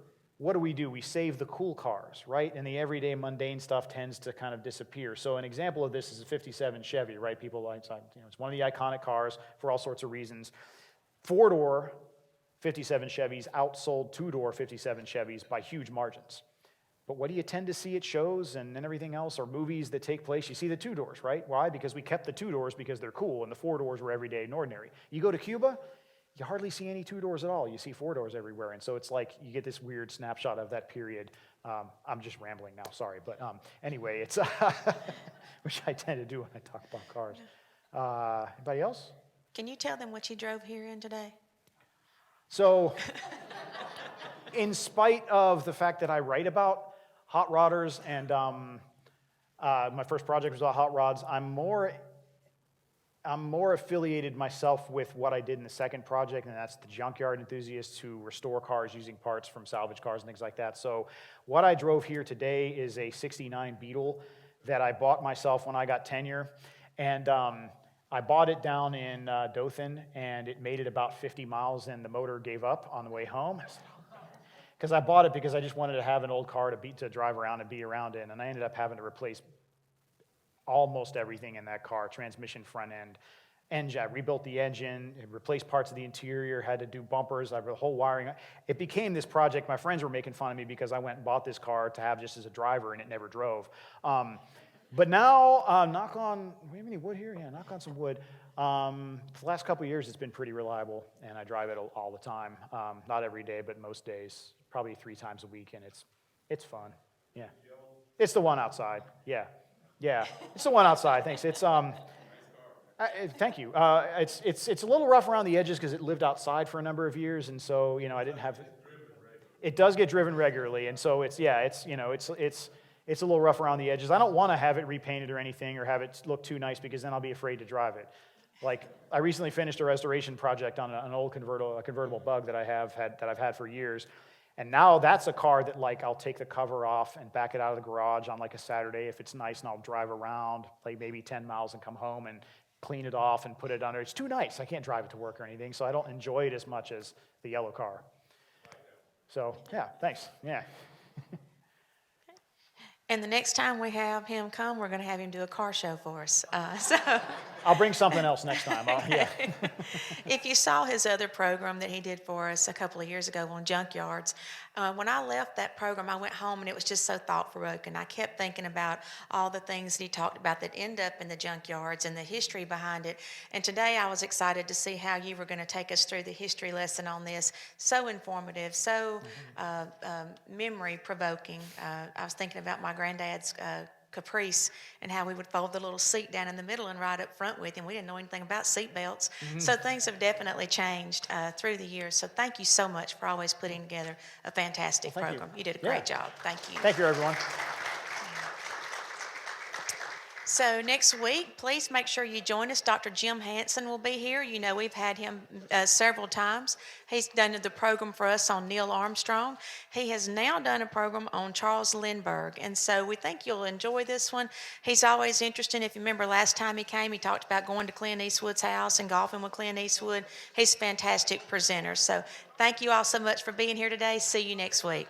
what do? We save the cool cars, right? And the everyday mundane stuff tends to kind of disappear. So an example of this is a 57 Chevy, right? People like, it's one of the iconic cars for all sorts of reasons. Four-door 57 Chevys outsold two-door 57 Chevys by huge margins. But what do you tend to see at shows and everything else, or movies that take place? You see the two doors, right? Why? Because we kept the two doors because they're cool, and the four doors were everyday and ordinary. You go to Cuba, you hardly see any two doors at all. You see four doors everywhere, and so it's like you get this weird snapshot of that period. I'm just rambling now, sorry, but anyway, it's which I tend to do when I talk about cars. Anybody else? Can you tell them what you drove here in today? So, in spite of the fact that I write about hot rodders and my first project was about hot rods, I'm more affiliated myself with what I did in the second project, and that's the junkyard enthusiasts who restore cars using parts from salvage cars and things like that. So what I drove here today is a 69 Beetle that I bought myself when I got tenure. And I bought it down in Dothan, and it made it about 50 miles, and the motor gave up on the way home. Because I bought it because I just wanted to have an old car to drive around and be around in, and I ended up having to replace almost everything in that car: transmission, front end, engine. I rebuilt the engine, replaced parts of the interior, had to do bumpers, I have the whole wiring. It became this project. My friends were making fun of me because I went and bought this car to have just as a driver, and it never drove. But now, knock on, do we have any wood here? Yeah, knock on some wood. For the last couple of years, it's been pretty reliable, and I drive it all the time. Not every day, but most days, probably 3 times a week, and it's fun. Yeah, it's the one outside. Yeah, it's the one outside. Thanks. It's thank you. It's a little rough around the edges because it lived outside for a number of years, and so I didn't have. It does get driven regularly, and so it's a little rough around the edges. I don't want to have it repainted or anything or have it look too nice because then I'll be afraid to drive it. Like, I recently finished a restoration project on an old convertible Bug that I've had for years. And now that's a car that, like, I'll take the cover off and back it out of the garage on like a Saturday if it's nice, and I'll drive around, like maybe 10 miles and come home and clean it off and put it under. It's too nice. I can't drive it to work or anything, so I don't enjoy it as much as the yellow car. So, yeah, thanks. Yeah. And the next time we have him come, we're going to have him do a car show for us. So I'll bring something else next time. Yeah. if you saw his other program that he did for us a couple of years ago on junkyards, when I left that program, I went home and it was just so thought-provoking. I kept thinking about all the things that he talked about that end up in the junkyards and the history behind it. And today I was excited to see how you were going to take us through the history lesson on this. So informative, so memory-provoking. I was thinking about my granddad's Caprice and how we would fold the little seat down in the middle and ride up front with him. We didn't know anything about seat belts. So things have definitely changed through the years. So thank you so much for always putting together a fantastic Well, thank program. you. You did a great job. Thank you. Thank you, everyone. So next week, please make sure you join us. Dr. Jim Hansen will be here. You know, we've had him several times. He's done the program for us on Neil Armstrong. He has now done a program on Charles Lindbergh. And so we think you'll enjoy this one. He's always interesting. If you remember last time he came, he talked about going to Clint Eastwood's house and golfing with Clint Eastwood. He's a fantastic presenter. So thank you all so much for being here today. See you next week.